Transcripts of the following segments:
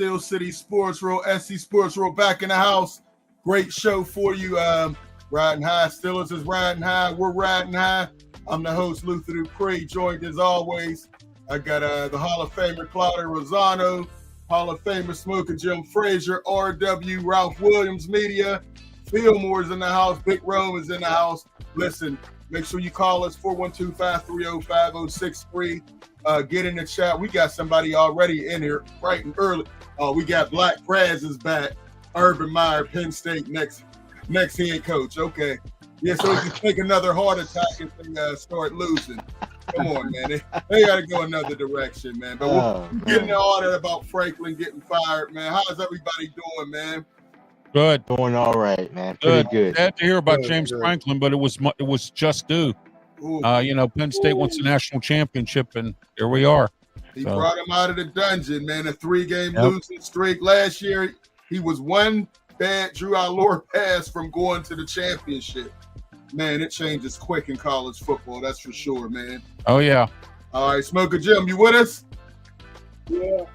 Steel City Sports Roll, SC Sports Roll back in the house. Great show for you. Riding high. Steelers is riding high. We're riding high. I'm the host, Luther Dupree, joined as always. I got the Hall of Famer, Claudia Rosano, Hall of Famer, Smoker Jim Frazier, RW, Ralph Williams Media, Fillmore's in the house, Big Rome is in the house. Listen, make sure you call us, 412-530-5063. Get in the chat. We got somebody already in here bright and early. We got Black Braz is back. Urban Meyer, Penn State, next head coach. Okay. Yeah, so he can take another heart attack if they start losing. Come on, man. They got to go another direction, man. But we're getting all that about Franklin getting fired, man. How's everybody doing, man? Good. Doing all right, man. Pretty good. Sad to hear about James Franklin, but it was just due. Penn State wants a national championship, and here we are. He brought him out of the dungeon, man. A 3-game losing streak. Last year, he was one bad Drew Allure pass from going to the championship. Man, it changes quick in college football. That's for sure, man. Oh, yeah. All right, Smoker Jim, you with us? Yeah.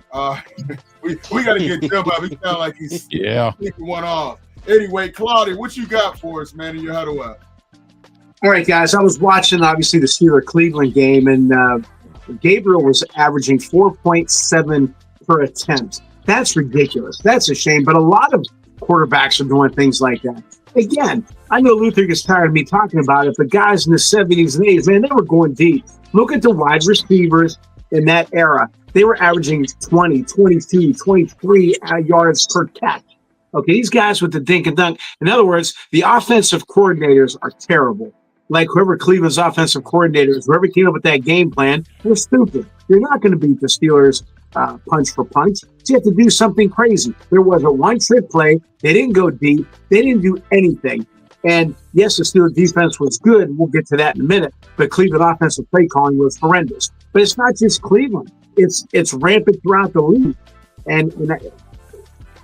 We got to get Jim up. He sound like he's sneaking one off. Anyway, Claudia, what you got for us, man, in your huddle up? All right, guys. I was watching, obviously, the Steelers-Cleveland game, and Gabriel was averaging 4.7 per attempt. That's ridiculous. That's a shame. But a lot of quarterbacks are doing things like that. Again, I know Luther gets tired of me talking about it, but guys in the 70s and 80s, man, they were going deep. Look at the wide receivers in that era. They were averaging 20, 22, 23 yards per catch. Okay, these guys with the dink and dunk. In other words, the offensive coordinators are terrible. Like whoever Cleveland's offensive coordinators, whoever came up with that game plan, they're stupid. You're not going to beat the Steelers punch for punch. So you have to do something crazy. There was a one-trick play. They didn't go deep. They didn't do anything. And yes, the Steelers defense was good. We'll get to that in a minute. But Cleveland offensive play calling was horrendous. But it's not just Cleveland. It's rampant throughout the league. And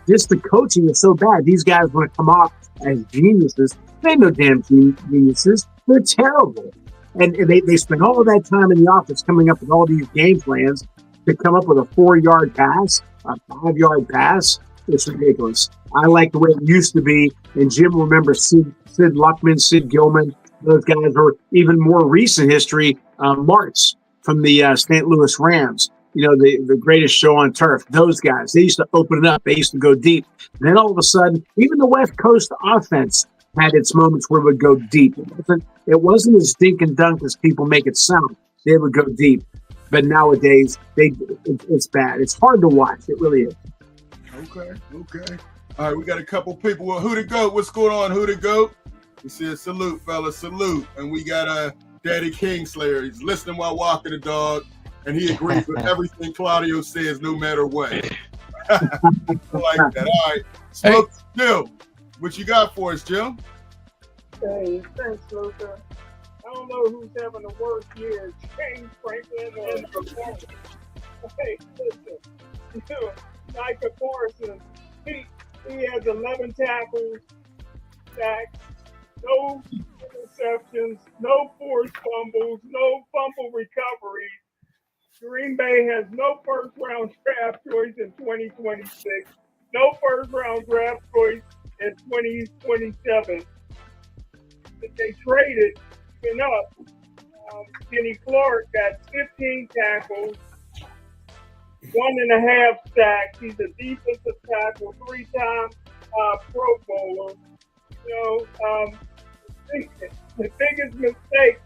just the coaching is so bad. These guys want to come off as geniuses. They're no damn geniuses. They're terrible. And they spend all of that time in the office coming up with all these game plans to come up with a 4-yard pass, a 5-yard pass. It's ridiculous. I like the way it used to be. And Jim remembers Sid Luckman, Sid Gilman. Those guys were even more recent history. Martz from the St. Louis Rams. You know, the greatest show on turf. Those guys, they used to open it up. They used to go deep. And then all of a sudden, even the West Coast offense had its moments where it would go deep. It wasn't as dink and dunk as people make it sound. They would go deep. But nowadays, it's bad. It's hard to watch. It really is. Okay. All right, we got a couple people. Well, who the GOAT? What's going on? Who the GOAT? He said, salute, fellas, salute. And we got Daddy Kingslayer. He's listening while walking the dog, and he agrees with everything Claudio says, no matter what. I like that. All right. Smoke, Jill, what you got for us, Jill? Hey, thanks, Luther. I don't know who's having the worst year, James Franklin or performance. Hey, listen, Micah Parsons, he has 11 tackles, sacks, no interceptions, no forced fumbles, no fumble recoveries. Green Bay has no first-round draft choice in 2026, no first-round draft choice in 2027. If they traded, even up, Kenny Clark got 15 tackles, 1.5 sacks. He's a defensive tackle, 3-time Pro Bowler. The biggest mistake,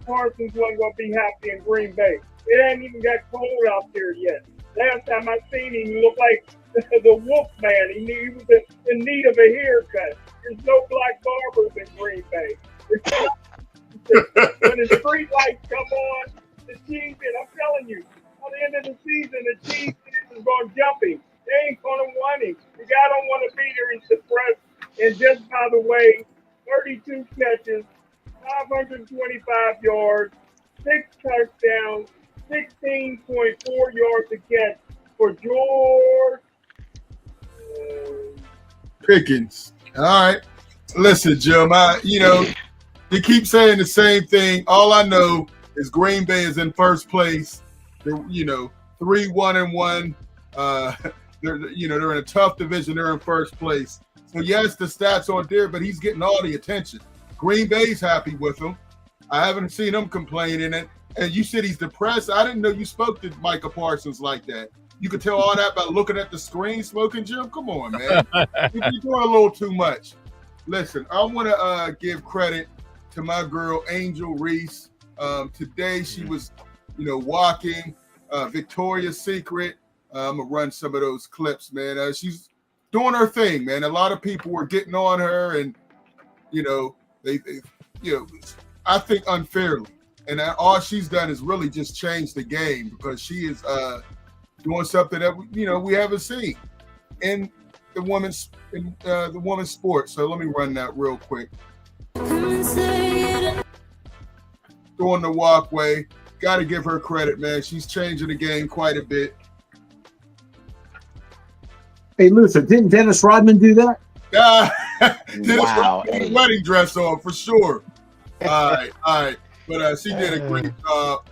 Parsons wasn't going to be happy in Green Bay. It ain't even got cold out there yet. Last time I seen him, he looked like the Wolf Man. He was in need of a haircut. There's no black barbers in Green Bay. When the street lights come on, the Chiefs, and I'm telling you, at the end of the season, the Chiefs is going to jump him. They ain't going to want him. The guy don't want to be there. He's depressed. And just by the way, 32 catches, 525 yards, 6 touchdowns, 16.4 yards a catch for George Pickens. All right. Listen, Jim, you keep saying the same thing. All I know is Green Bay is in first place. They're, 3-1-1. They're in a tough division. They're in first place. So yes, the stats aren't there, but he's getting all the attention. Green Bay's happy with him. I haven't seen him complaining. And you said he's depressed. I didn't know you spoke to Micah Parsons like that. You could tell all that by looking at the screen, Smoking Jim. Come on, man. You're doing a little too much. Listen, I want to give credit to my girl, Angel Reese. Today she was, walking Victoria's Secret. I'm going to run some of those clips, man. She's doing her thing, man. A lot of people were getting on her and, they I think unfairly. And all she's done is really just change the game because she is doing something that we haven't seen in the women's sport. So let me run that real quick. Doing the walkway, got to give her credit, man. She's changing the game quite a bit. Hey, Luther, didn't Dennis Rodman do that? Dennis Rodman had a wedding dress on for sure. All right. But she did a great job.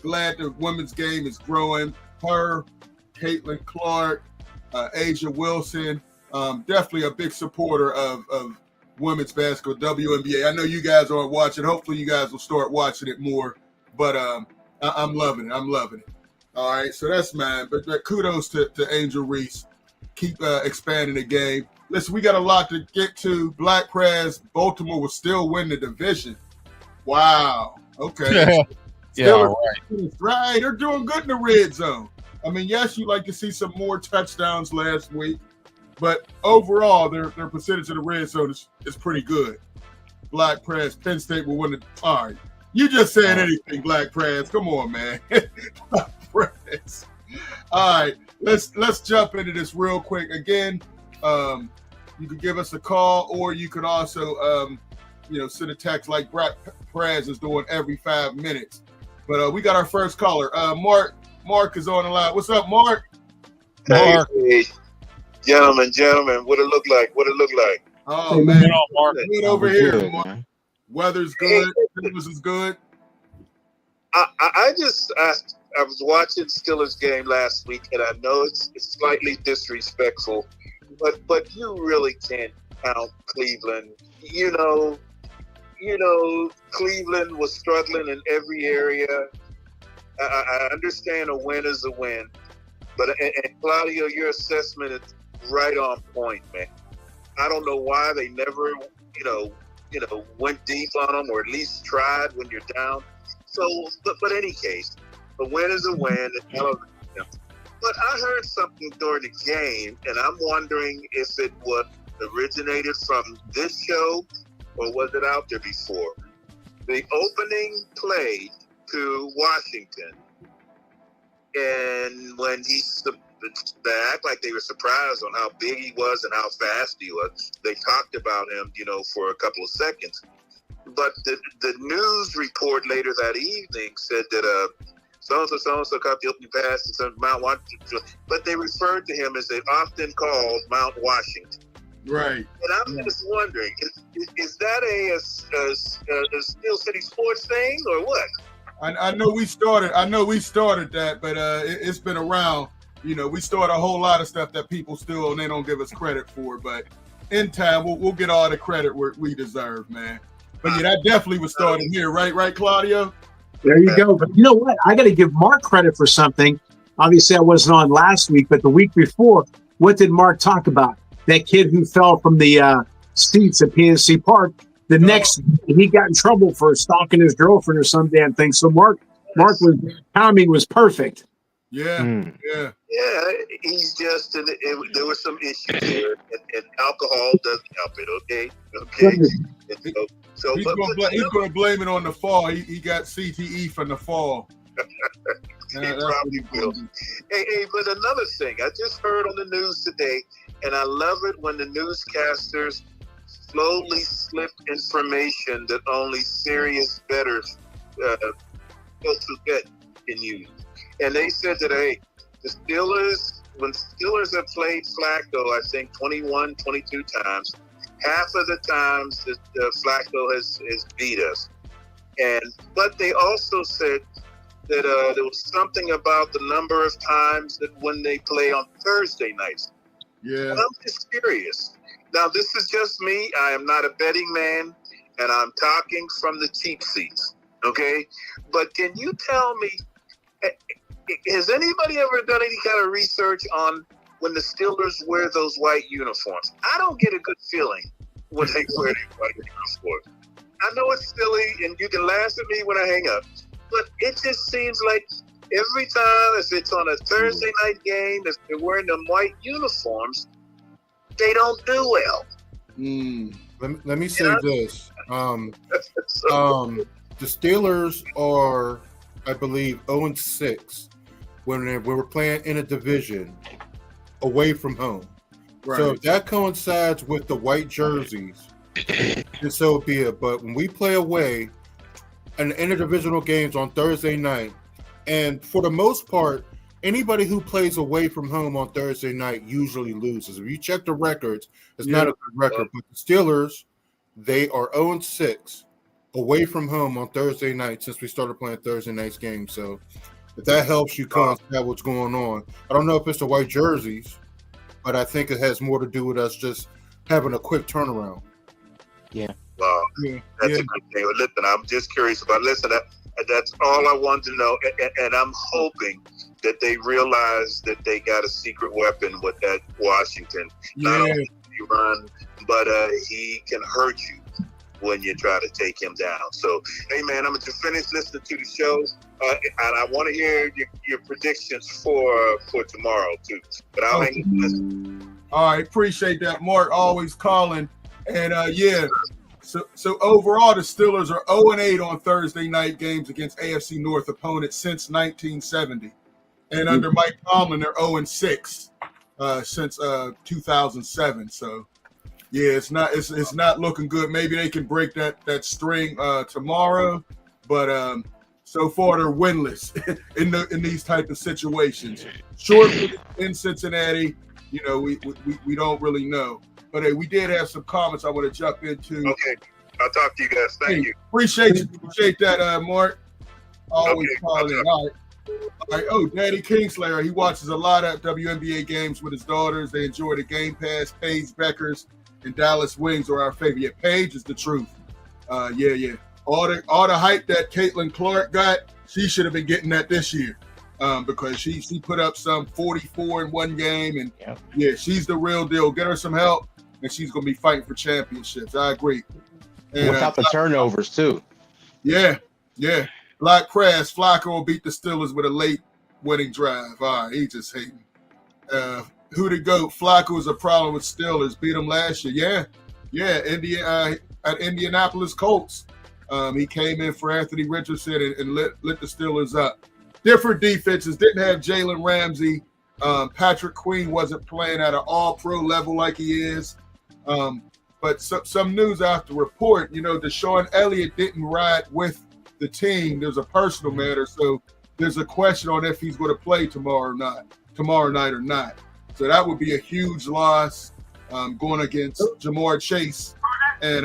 Glad the women's game is growing. Her, Caitlin Clark, Asia Wilson, definitely a big supporter of women's basketball, WNBA. I know you guys aren't watching. Hopefully you guys will start watching it more. But I'm loving it. All right, so that's mine. But kudos to Angel Reese. Keep expanding the game. Listen, we got a lot to get to. Black Prez, Baltimore will still win the division. Wow. Okay. Yeah, right. They're doing good in the red zone. I mean, yes, you'd like to see some more touchdowns last week, but overall, their percentage in the red zone is pretty good. Black Prez, Penn State will win the. All right. You just said anything, Black Prez. Come on, man. Black Prez. All right. Let's jump into this real quick. Again, you can give us a call, or you can also send a text like Black Prez is doing every 5 minutes. But we got our first caller. Mark is on the line. What's up, Mark? Hey, gentlemen, what it look like? Oh, hey, man. Mark. Good over here, Mark. Weather's good. Business is good. I was watching Steelers game last week, and I know it's slightly disrespectful, but you really can't count Cleveland. Cleveland was struggling in every area. I understand a win is a win, but and Claudio, your assessment is right on point, man. I don't know why they never, went deep on them, or at least tried when you're down. So, but any case, a win is a win. But I heard something during the game, and I'm wondering if it was originated from this show or was it out there before? The opening play to Washington, and when they act like they were surprised on how big he was and how fast he was. They talked about him, for a couple of seconds. But the news report later that evening said that so-and-so caught the opening pass to Mount Washington, but they referred to him as they often called Mount Washington. Right. And I'm just wondering, is that a Steel City Sports thing or what? I know we started that, but it's been around. We start a whole lot of stuff that people still they don't give us credit for, but in time we'll get all the credit we deserve, man. But yeah, that definitely was started here, right, Claudio? There you go. But you know what? I got to give Mark credit for something. Obviously, I wasn't on last week, but the week before, what did Mark talk about? That kid who fell from the seats at PNC Park. The next, he got in trouble for stalking his girlfriend or some damn thing. So timing was perfect. Yeah. He's just there were some issues here, and alcohol doesn't help it. Okay. So he's going to blame it on the fall. He got CTE from the fall. He probably will. Hey, but another thing, I just heard on the news today, and I love it when the newscasters slowly slip information that only serious bettors get can use. And they said that, the Steelers, when Steelers have played Flacco, I think 21, 22 times, half of the times that Flacco has beat us. But they also said that there was something about the number of times that when they play on Thursday nights. Yeah. And I'm just curious. Now, this is just me. I am not a betting man, and I'm talking from the cheap seats, okay? But can you tell me, has anybody ever done any kind of research on when the Steelers wear those white uniforms? I don't get a good feeling when they wear these white uniforms. I know it's silly, and you can laugh at me when I hang up, but it just seems like every time, if it's on a Thursday night game, if they're wearing them white uniforms, they don't do well. Let me say this. The Steelers are, I believe, 0-6 when we're playing in a division away from home. Right. So if that coincides with the white jerseys, then so be it. But when we play away in interdivisional games on Thursday night, and for the most part, anybody who plays away from home on Thursday night usually loses. If you check the records, it's not a good record. But the Steelers, they are 0-6 away from home on Thursday night since we started playing Thursday night's game. So if that helps you understand what's going on. I don't know if it's the white jerseys, but I think it has more to do with us just having a quick turnaround. Yeah. Wow. That's a good thing. Listen, I'm just curious about, that's all I wanted to know. And I'm hoping that they realize that they got a secret weapon with that Washington. Not only can he run, but he can hurt you when you try to take him down. So, hey, man, I'm going to finish listening to the show. And I want to hear your predictions for tomorrow, too. But I'll hang up listen. All right. Appreciate that, Mark. Always calling. And, So overall, the Steelers are 0-8 on Thursday night games against AFC North opponents since 1970. And under Mike Tomlin, they're 0-6 since 2007. So, yeah, it's not looking good. Maybe they can break that string tomorrow, but so far they're winless in these type of situations. Short in Cincinnati, we don't really know. But hey, we did have some comments I want to jump into. Okay, I'll talk to you guys. Thank you. Appreciate that, Mark. Always calling in. All right. Oh, Daddy Kingslayer, he watches a lot of WNBA games with his daughters. They enjoy the Game Pass. Paige Beckers and Dallas Wings are our favorite. Yeah, Paige is the truth. Yeah. All the hype that Caitlin Clark got, she should have been getting that this year. Because she put up some 44 in one game, and she's the real deal. Get her some help, and she's gonna be fighting for championships. I agree. And, without the turnovers too. Yeah. Black Crash Flacco will beat the Steelers with a late winning drive. All right, he just hating. Who to go? Flacco is a problem with Steelers. Beat them last year. Yeah. At Indianapolis Colts, he came in for Anthony Richardson and lit the Steelers up. Different defenses, didn't have Jalen Ramsey. Patrick Queen wasn't playing at an all-pro level like he is. But some news after report, Deshaun Elliott didn't ride with the team. There's a personal matter, so there's a question on if he's going to play tomorrow night or not. So that would be a huge loss going against Jamar Chase. And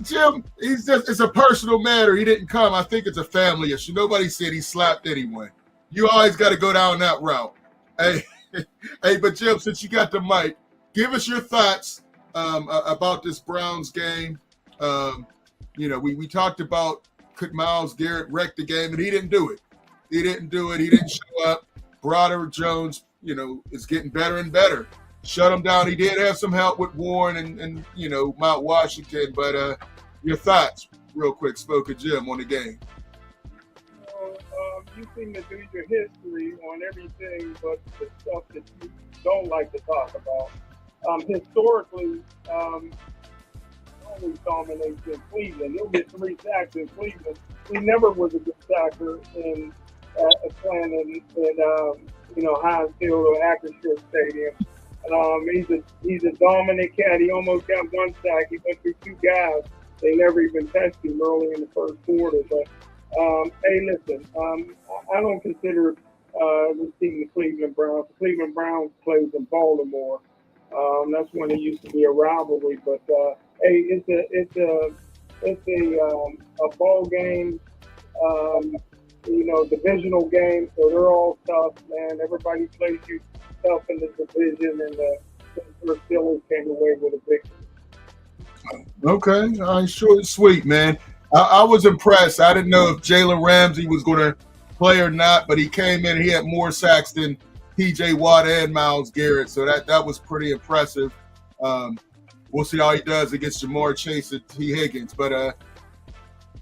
Jim, it's a personal matter. He didn't come. I think it's a family issue. Nobody said he slapped anyone. You always got to go down that route. Hey, but Jim, since you got the mic, give us your thoughts about this Browns game. We talked about could Myles Garrett wreck the game, and he didn't do it. He didn't show up. Broderick Jones, is getting better and better. Shut him down. He did have some help with Warren and Mount Washington, but your thoughts, real quick, spoke of Jim on the game. You seem to do your history on everything but the stuff that you don't like to talk about. Historically, always dominates in Cleveland. He'll get 3 sacks in Cleveland. He never was a good sacker in playing in Heinz Field or Acrisure Stadium. He's a dominant cat. He almost got 1 sack. He went through 2 guys. They never even touched him early in the first quarter. But hey, listen, I don't consider this team the Cleveland Browns. The Cleveland Browns plays in Baltimore. That's when it used to be a rivalry. But hey, it's a ball game. Divisional games, so they're all tough, man. Everybody plays you tough in the division, and the Steelers came away with a victory. Okay, all right, short and sweet, man. I was impressed. I didn't know if Jalen Ramsey was going to play or not, but he came in. He had more sacks than T.J. Watt and Myles Garrett, so that was pretty impressive. We'll see how he does against Jamar Chase and T. Higgins. But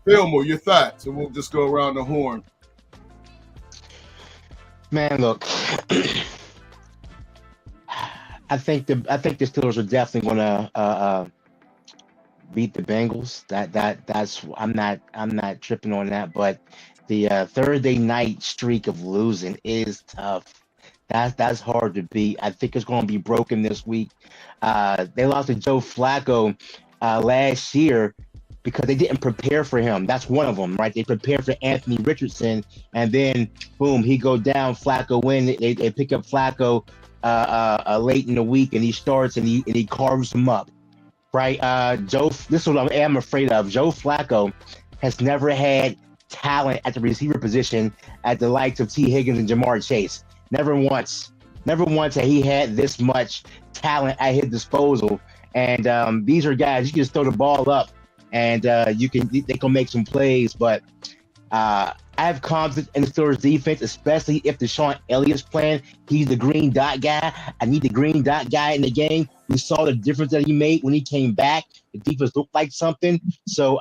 Fillmore, your thoughts, and we'll just go around the horn. Man, look, I think the Steelers are definitely going to beat the Bengals. That's I'm not tripping on that. But the Thursday night streak of losing is tough. That's hard to beat. I think it's going to be broken this week. They lost to Joe Flacco last year because they didn't prepare for him. That's one of them, right? They prepared for Anthony Richardson, and then boom, he go down. Flacco win. They pick up Flacco late in the week, and he starts and he carves him up, right? This is what I am afraid of. Joe Flacco has never had talent at the receiver position at the likes of T. Higgins and Jamar Chase. Never once have he had this much talent at his disposal. And these are guys you can just throw the ball up, and they can make some plays. But I have confidence in the Steelers defense, especially if Deshaun Elliott's playing. He's the green dot guy. I need the green dot guy in the game. We saw the difference that he made when he came back. The defense looked like something. So,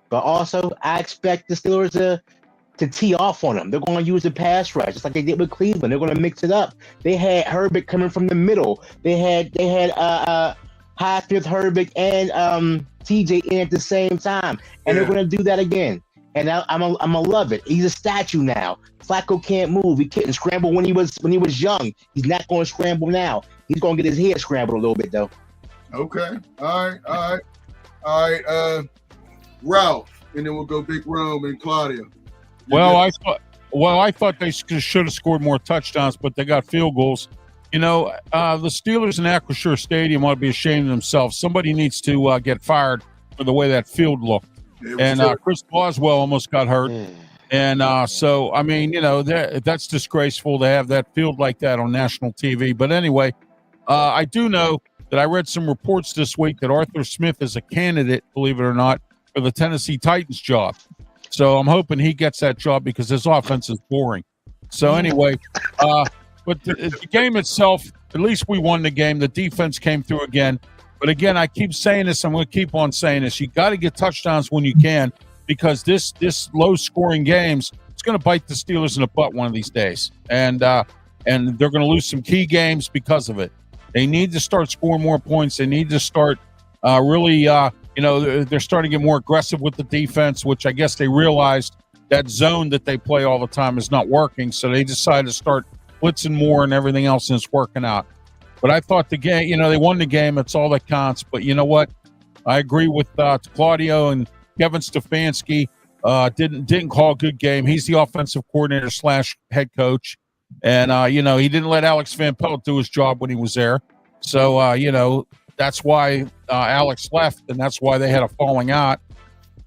but also I expect the Steelers to tee off on them. They're going to use the pass rush, just like they did with Cleveland. They're going to mix it up. They had Herbert coming from the middle. They had Highfield, Herbert, and TJ in at the same time, and they're going to do that again. And I'm gonna love it. He's a statue now. Flacco can't move. He couldn't scramble when he was young. He's not going to scramble now. He's going to get his head scrambled a little bit though. Okay. All right. Ralph, and then we'll go Big Rome and Claudia. I thought they should have scored more touchdowns, but they got field goals. The Steelers in Acrisure Stadium ought to be ashamed of themselves. Somebody needs to get fired for the way that field looked. And Chris Boswell almost got hurt. And so, I mean, that's disgraceful to have that field like that on national TV. But anyway, I do know that I read some reports this week that Arthur Smith is a candidate, believe it or not, for the Tennessee Titans job. So I'm hoping he gets that job because his offense is boring. So anyway, but the game itself, at least we won the game. The defense came through again. But again, I keep saying this. I'm going to keep on saying this. You got to get touchdowns when you can, because this low-scoring games, it's going to bite the Steelers in the butt one of these days, and they're going to lose some key games because of it. They need to start scoring more points. They need to start really. They're starting to get more aggressive with the defense, which I guess they realized that zone that they play all the time is not working, so they decided to start blitzing more and everything else, and it's working out. But I thought the game, they won the game. It's all that counts. But you know what? I agree with Claudio and Kevin Stefanski. Didn't call a good game. He's the offensive coordinator / head coach. And, he didn't let Alex Van Pelt do his job when he was there. So, that's why Alex left, and that's why they had a falling out.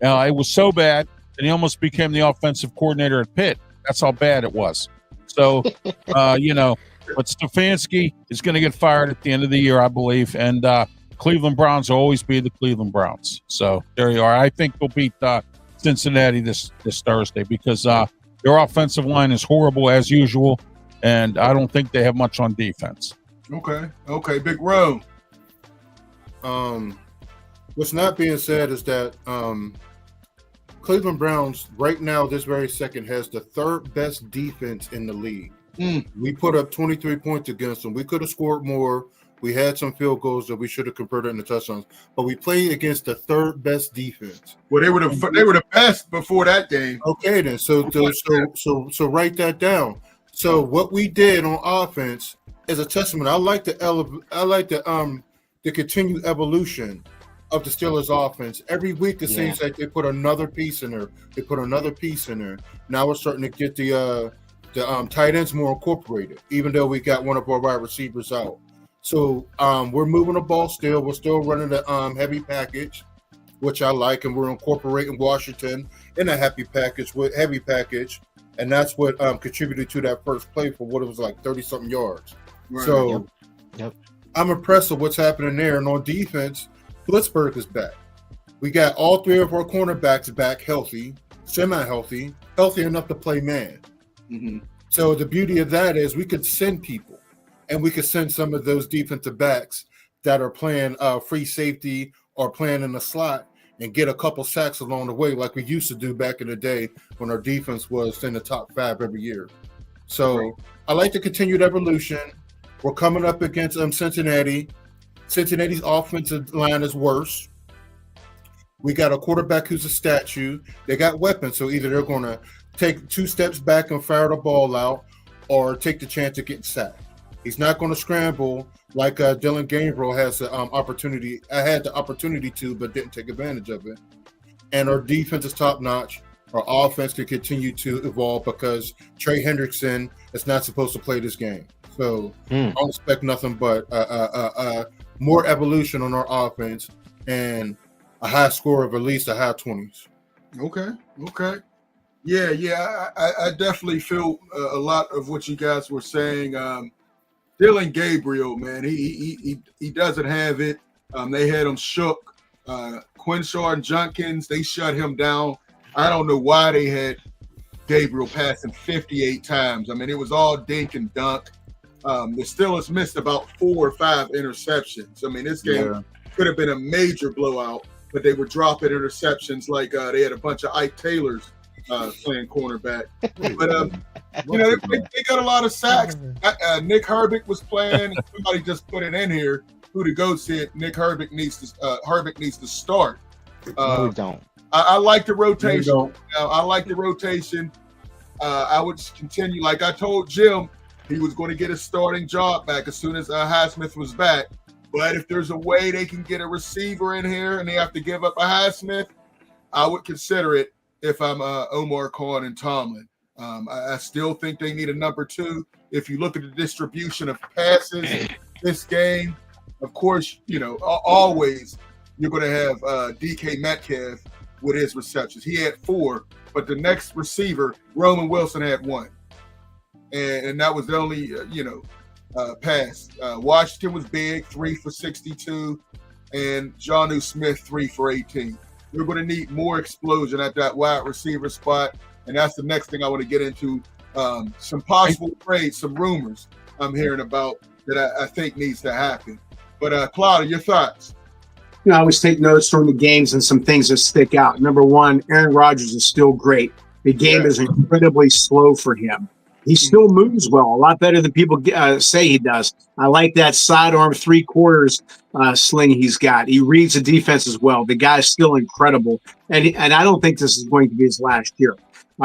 It was so bad that he almost became the offensive coordinator at Pitt. That's how bad it was. So, but Stefanski is going to get fired at the end of the year, I believe. And Cleveland Browns will always be the Cleveland Browns. So there you are. I think they'll beat Cincinnati this Thursday because their offensive line is horrible as usual, and I don't think they have much on defense. Okay, Big Rome. What's not being said is that Cleveland Browns right now, this very second, has the third best defense in the league. We put up 23 points against them. We could have scored more. We had some field goals that we should have converted into touchdowns, but we played against the third best defense. Well, they were the best before that game. Okay, then. So write that down. So what we did on offense is a testament. I like the continued evolution of the Steelers offense. Every week it seems like they put another piece in there. Now we're starting to get the tight ends more incorporated, even though we got one of our wide receivers out. So we're moving the ball still. We're still running the heavy package. which I like, and we're incorporating Washington in a heavy package, and that's what contributed to that first play for what it was like 30-something yards. Right. So Yep. I'm impressed with what's happening there. And on defense, Blitzburg is back. We got all three of our cornerbacks back healthy, semi-healthy, healthy enough to play man. Mm-hmm. So the beauty of that is we could send people, and we could send some of those defensive backs that are playing free safety or playing in the slot and get a couple sacks along the way like we used to do back in the day when our defense was in the top 5 every year. So Right. I like the continued evolution. We're coming up against Cincinnati. Cincinnati's offensive line is worse. We got a quarterback who's a statue. They got weapons, so either they're going to take 2 steps back and fire the ball out or take the chance of getting sacked. He's not going to scramble like Dylan Gabriel has the opportunity. I had the opportunity to, but didn't take advantage of it. And our defense is top-notch. Our offense can continue to evolve because Trey Hendrickson is not supposed to play this game. So I don't expect nothing but more evolution on our offense and a high score of at least a high 20s. Okay. Yeah. I definitely feel a lot of what you guys were saying. Dylan Gabriel, man, he doesn't have it. They had him shook. Quinshaw and Junkins, they shut him down. I don't know why they had Gabriel passing 58 times. I mean, it was all dink and dunk. The Steelers missed about 4 or 5 interceptions. I mean, this game could have been a major blowout, but they were dropping interceptions like they had a bunch of Ike Taylors playing cornerback. But, they got a lot of sacks. Nick Herbig was playing. Somebody just put it in here. Who the GOAT said Nick Herbig needs to start. No, we don't. I like the rotation. No, I like the rotation. I would continue. Like I told Jim, he was going to get his starting job back as soon as Highsmith was back. But if there's a way they can get a receiver in here and they have to give up a Highsmith, I would consider it if I'm Omar Khan and Tomlin. I still think they need a number 2. If you look at the distribution of passes this game, of course, always you're going to have DK Metcalf with his receptions. He had 4, but the next receiver, Roman Wilson, had 1. And that was the only, pass. Washington was big, 3 for 62, and Jonnu Smith, 3 for 18. We're going to need more explosion at that wide receiver spot, and that's the next thing I want to get into. Some possible trades, some rumors I'm hearing about that I think needs to happen. But Claudia, your thoughts? I always take notes from the games and some things that stick out. Number 1, Aaron Rodgers is still great. The game is incredibly slow for him. He still moves well, a lot better than people say he does. I like that sidearm 3/4 sling he's got. He reads the defense as well. The guy's still incredible, and I don't think this is going to be his last year.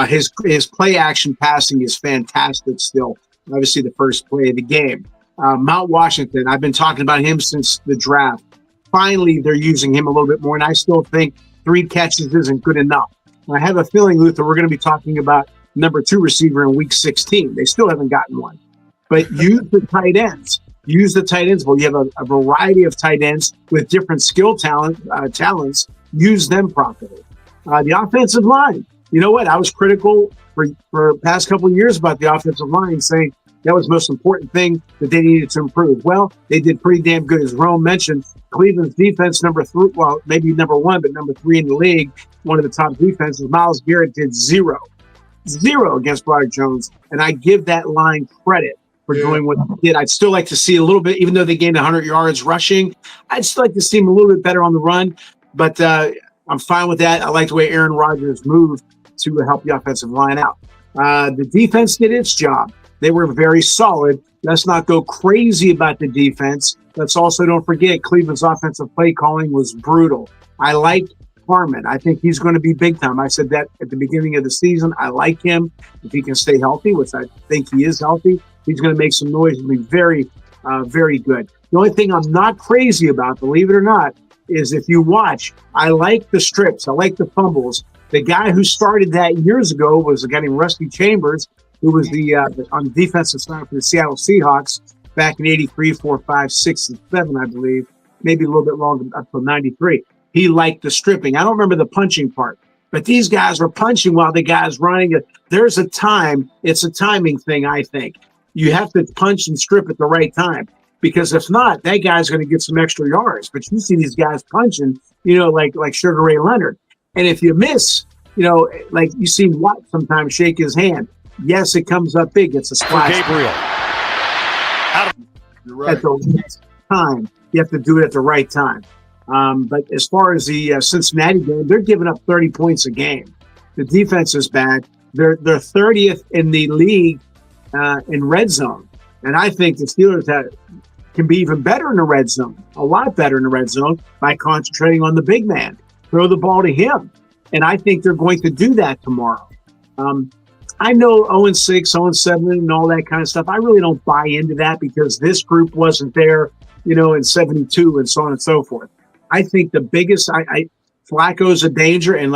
His play action passing is fantastic still. Obviously, the first play of the game. Mount Washington, I've been talking about him since the draft. Finally, they're using him a little bit more, and I still think 3 catches isn't good enough. I have a feeling, Luther, we're going to be talking about number 2 receiver in week 16. They still haven't gotten one. But use the tight ends. Well, you have a variety of tight ends with different skill talents. Use them properly. The offensive line. You know what? I was critical for the past couple of years about the offensive line, saying that was the most important thing that they needed to improve. Well, they did pretty damn good. As Rome mentioned, Cleveland's defense, number 3, well, maybe number 1, but number 3 in the league, one of the top defenses. Myles Garrett did 0 against Broderick Jones, and I give that line credit for doing what they did. I'd still like to see a little bit, even though they gained 100 yards rushing, I'd still like to see them a little bit better on the run, but I'm fine with that. I like the way Aaron Rodgers moved to help the offensive line out. The defense did its job. They were very solid. Let's not go crazy about the defense. Let's also don't forget Cleveland's offensive play calling was brutal. I like Harmon. I think he's going to be big time. I said that at the beginning of the season. I like him. If he can stay healthy, which I think he is healthy, he's going to make some noise and be very, very good. The only thing I'm not crazy about, believe it or not, is if you watch, I like the strips. I like the fumbles. The guy who started that years ago was a guy named Rusty Chambers, who was on the defensive side for the Seattle Seahawks back in 83, 4, 5, 6, and 7, I believe. Maybe a little bit longer, up to 93. he liked the stripping. I don't remember the punching part, but these guys were punching while the guy's running. There's a time. It's a timing thing, I think. You have to punch and strip at the right time, because if not, that guy's going to get some extra yards. But you see these guys punching, like Sugar Ray Leonard. And if you miss, like you see Watt sometimes shake his hand. Yes, it comes up big. It's a splash. Gabriel. You're right. At the right time. You have to do it at the right time. But as far as the Cincinnati game, they're giving up 30 points a game. The defense is bad. They're 30th in the league in red zone. And I think the Steelers can be even better in the red zone, a lot better in the red zone, by concentrating on the big man. Throw the ball to him. And I think they're going to do that tomorrow. I know 0-6, 0-7, and all that kind of stuff. I really don't buy into that, because this group wasn't there, in 72 and so on and so forth. I think the biggest, Flacco's a danger, and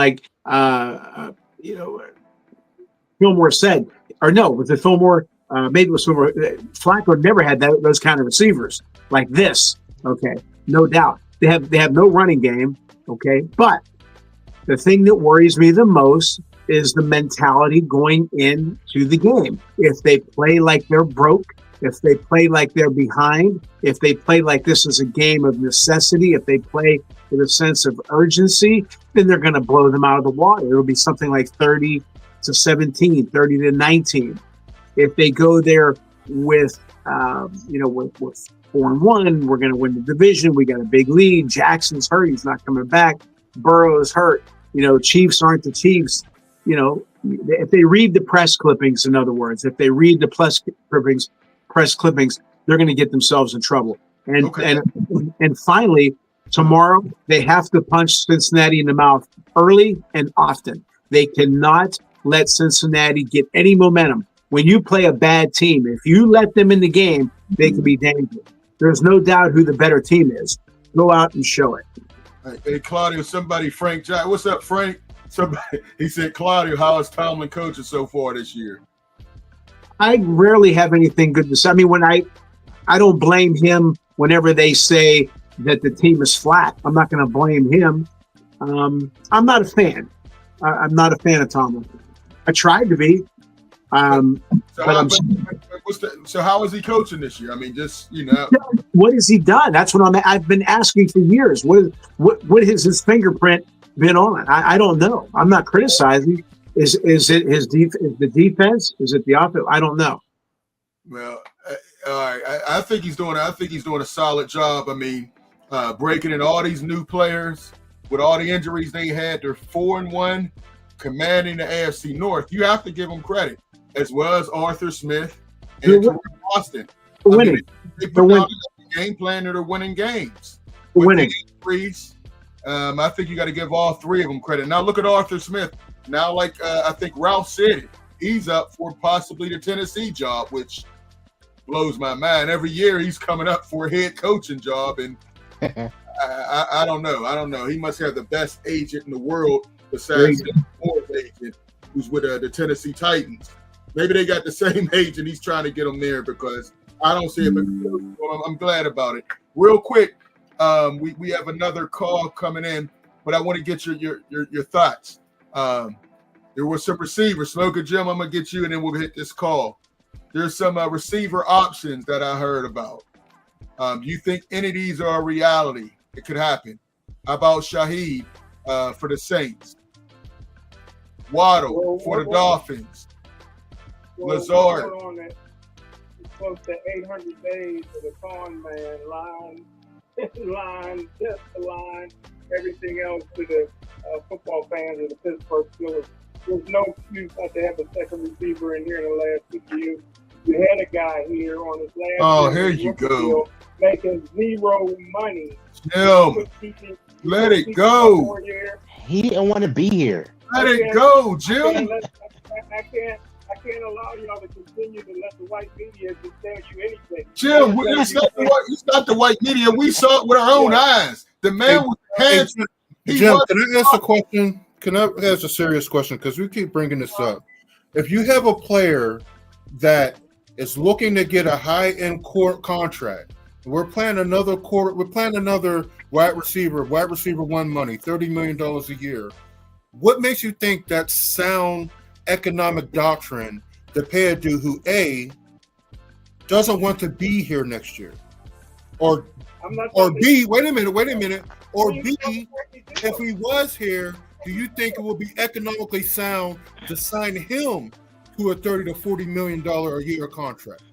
Fillmore said, or no, was it Fillmore? Maybe it was Fillmore. Flacco never had those kind of receivers like this. Okay, no doubt. They have no running game. Okay, but the thing that worries me the most is the mentality going into the game. If they play like they're broke, if they play like they're behind, if they play like this is a game of necessity, if they play with a sense of urgency, then they're going to blow them out of the water. It'll be something like 30-17, 30-19. If they go there with 4-1, we're going to win the division. We got a big lead. Jackson's hurt. He's not coming back. Burrow's hurt. Chiefs aren't the Chiefs. If they read the press clippings, in other words, if they read the press clippings, they're going to get themselves in trouble. And finally, tomorrow they have to punch Cincinnati in the mouth early and often. They cannot let Cincinnati get any momentum. When you play a bad team, if you let them in the game, they can be dangerous. There's no doubt who the better team is. Go out and show it. Hey, Claudio, Frank Jack. What's up, Frank? He said, Claudio, how is Tomlin coaching so far this year? I rarely have anything good to say. I mean, I don't blame him whenever they say that the team is flat. I'm not going to blame him. I'm not a fan. I'm not a fan of Tomlin. I tried to be. So how is he coaching this year? I mean, what has he done? That's what I've been asking for years. What has his fingerprint been on? I don't know. I'm not criticizing. Is it the defense? Is it the offense? I don't know. Well, all right. I think he's doing a solid job. I mean, breaking in all these new players with all the injuries they had. They're 4-1, commanding the AFC North. You have to give them credit, as well as Arthur Smith and Boston. They're winning. They put out a game plan that are winning games. They're winning. I think you got to give all three of them credit. Now look at Arthur Smith. Now, I think Ralph said, he's up for possibly the Tennessee job, which blows my mind. Every year he's coming up for a head coaching job, and I don't know. He must have the best agent in the world besides the fourth agent, who's with the Tennessee Titans. Maybe they got the same agent. He's trying to get them there, because I don't see it. But I'm glad about it. Real quick, we have another call coming in, but I want to get your thoughts. There were some receivers. Smoker Jim, I'm gonna get you, and then we'll hit this call. There's some receiver options that I heard about. Do you think any of these are a reality? It could happen. How about Shaheed for the Saints? Waddle for the Dolphins. Lazard. It's close to 800 days for the con man line, just the line, everything else to the football fans of the Pittsburgh Steelers. There's no excuse not to have a second receiver in here in the last 6 years. You had a guy here on his last. Oh, here you go. Making zero money. Jim, let it go. He didn't want to be here. Let it go, Jim. I can't allow y'all to continue to let the white media just tell you anything. Jim, it's not the white media. We saw it with our own eyes. The man was handsome. Jim, can I ask a question? Can I ask a serious question? Because we keep bringing this up. If you have a player that is looking to get a high-end court contract, we're playing another wide receiver one money, $30 million a year. What makes you think that's sound economic doctrine to pay a dude who A, doesn't want to be here next year? Or B, wait a minute. Or B, if he was here, do you think it will be economically sound to sign him to a $30 to $40 million a year contract?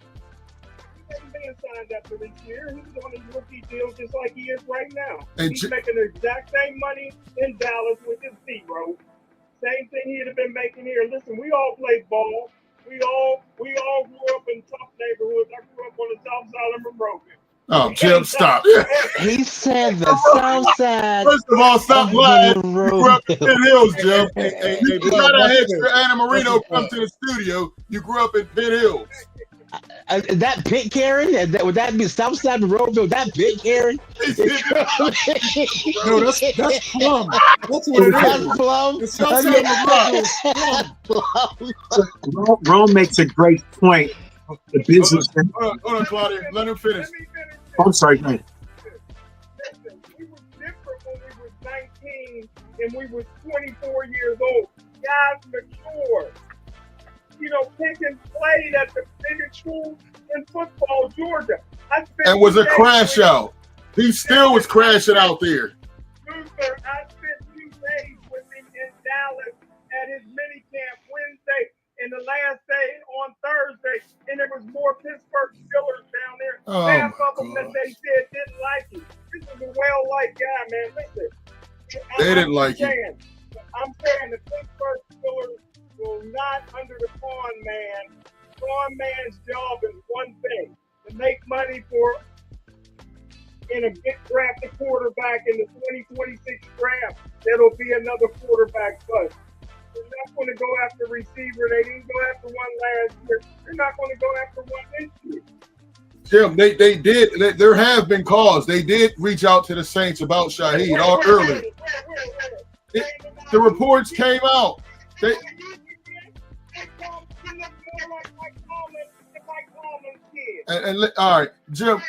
He hasn't been signed up for this year. He's on his rookie deal just like he is right now. And He's making the exact same money in Dallas with his zero. Same thing he'd have been making here. Listen, we all played ball. We all grew up in tough neighborhoods. I grew up on the south side of Monrovia. Oh, Jim, stop. He said the South Side. First of all, stop lying. You Monrovia. grew up in Pitt Hills, Jim. Hey, You Bob, gotta have that's Anna Marino come to the studio. You grew up in Pitt Hills. That Pitt Karen? Would that be South Side Monrovia? That Pitt Karen? No, that's Plum. That's what it That's is. Plum? The South Side of Monrovia. Rome makes a great point. The business. Hold on, Claudia. Let him finish. Let me finish. I'm sorry, go ahead. Listen, we were different when we were 19 and we were 24 years old. Guys mature. You know, Pickens played at the biggest school in football, Georgia. And was a crash out. He still was crashing out there. Luther, I spent 2 days with him in Dallas at his mini camp Wednesday and the last day on Thursday, and there was more Pittsburgh Steelers down there. Oh, Half my of them that gosh. they said didn't like him. This is a well-liked guy, man. Listen, They didn't like him. I'm saying the Pittsburgh Steelers will not under the con man. Con man's job is one thing: to make money for and a big drafted quarterback in the 2026 draft. That'll be another quarterback bust. They're not going to go after receiver. They didn't go after one last year. They're not going to go after one this year. Jim, they did. There have been calls. They did reach out to the Saints about Shaheed all early. The reports came out. They, all right, Jim,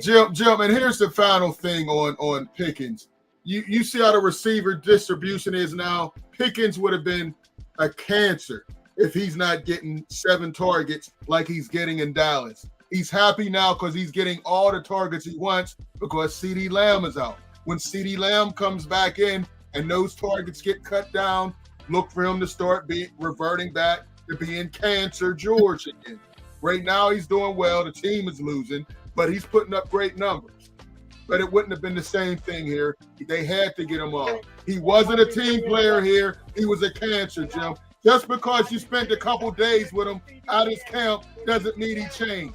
and here's the final thing on Pickens. You see how the receiver distribution is now. Pickens would have been a cancer if he's not getting 7 targets like he's getting in Dallas. He's happy now because he's getting all the targets he wants because CeeDee Lamb is out. When CeeDee Lamb comes back in and those targets get cut down, look for him to start reverting back to being cancer George again. Right now he's doing well. The team is losing, but he's putting up great numbers. But it wouldn't have been the same thing here. They had to get him off. He wasn't a team player here. He was a cancer, Jim. Just because you spent a couple days with him out of his camp doesn't mean he changed.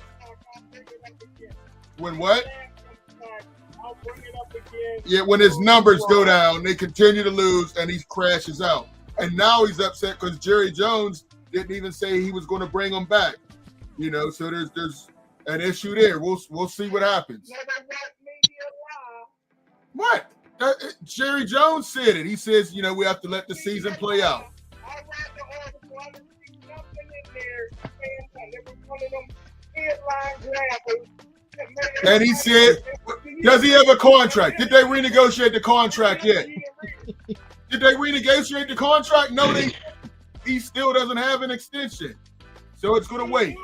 When what? Yeah, when his numbers go down, they continue to lose, and he crashes out. And now he's upset because Jerry Jones didn't even say he was going to bring him back. You know, so there's an issue there. We'll see what happens. What? Jerry Jones said it. He says, you know, we have to let the season play out. And he said, does he have a contract? Did they renegotiate the contract yet? Did they renegotiate the contract? No, he still doesn't have an extension. So it's going to wait.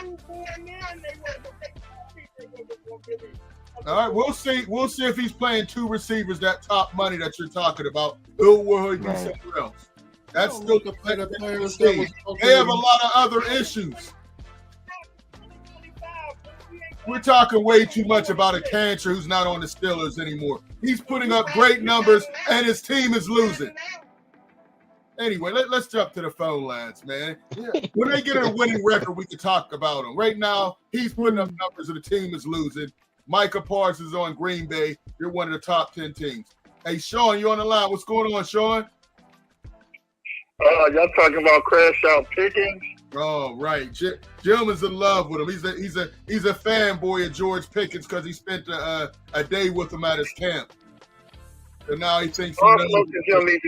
All right, we'll see. We'll see if he's playing 2 receivers, that top money that you're talking about. Or will he be somewhere else? That's still the players. They have a lot of other issues. We're talking way too much about a cancer who's not on the Steelers anymore. He's putting up great numbers, and his team is losing. Anyway, let's jump to the phone lines, man. When they get a winning record, we can talk about him. Right now, he's putting up numbers, and the team is losing. Micah Parsons is on Green Bay. You're one of the top 10 teams. Hey, Sean, you on the line. What's going on, Sean? Y'all talking about crash out Pickens? Oh, right. Jim is in love with him. He's a fanboy of George Pickens because he spent a day with him at his camp. And now he thinks All Smoking Jim need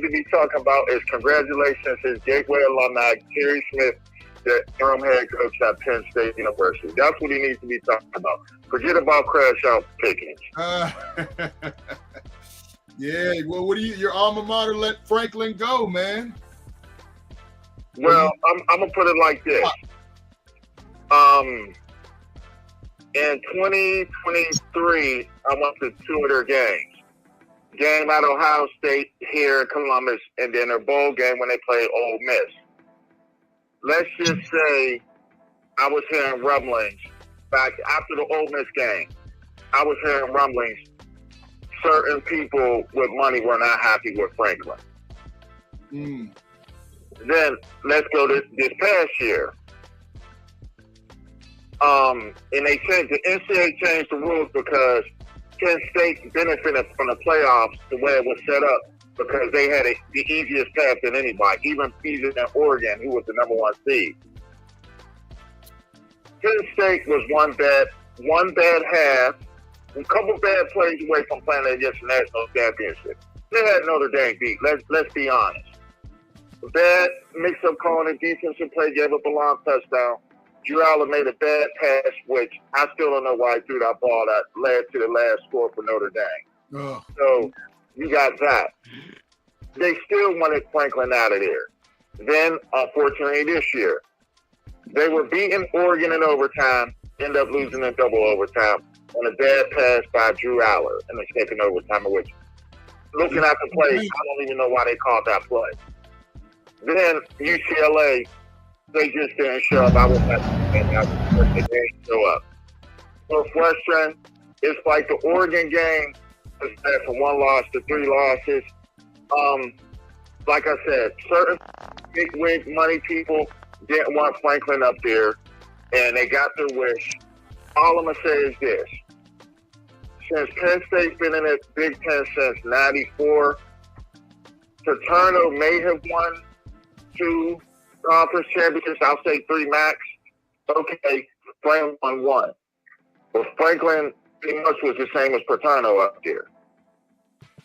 to be talking about is congratulations, his Gateway alumni, Terry Smith, the interim head coach at Penn State University. That's what he needs to be talking about. Forget about crash out pickings. Yeah, well, what do your alma mater let Franklin go, man? Well, I'm gonna put it like this. In 2023, I went to 2 of their games. Game at Ohio State here in Columbus, and then their bowl game when they played Ole Miss. Let's just say I was hearing rumblings back after the Ole Miss game. I was hearing rumblings. Certain people with money were not happy with Franklin. Then let's go to this past year. And they changed the NCAA changed the rules because Penn State benefited from the playoffs the way it was set up because they had the easiest path than anybody, even easier than Oregon, who was the number 1 seed. Penn State was one bad half, a couple bad plays away from playing against the national championship. They had Notre Dame beat. Let's be honest. Bad mix-up calling and defensive play gave up a long touchdown. Drew Allen made a bad pass, which I still don't know why he threw that ball that led to the last score for Notre Dame. Oh. So you got that. They still wanted Franklin out of there. Then, unfortunately, this year, they were beating Oregon in overtime, end up losing in double overtime on a bad pass by Drew Allen in the second overtime, which, looking at the play, I don't even know why they called that play. Then UCLA, they just didn't show up. I was at the game. They didn't show up. Northwestern, it's like the Oregon game. It's bad from 1 loss to 3 losses. Like I said, certain big wig money people didn't want Franklin up there, and they got their wish. All I'm gonna say is this: since Penn State's been in the Big Ten since '94, Paterno may have won 2 conference championships. I'll say 3 max. Okay, Franklin won 1. But Franklin pretty much was the same as Paterno up there.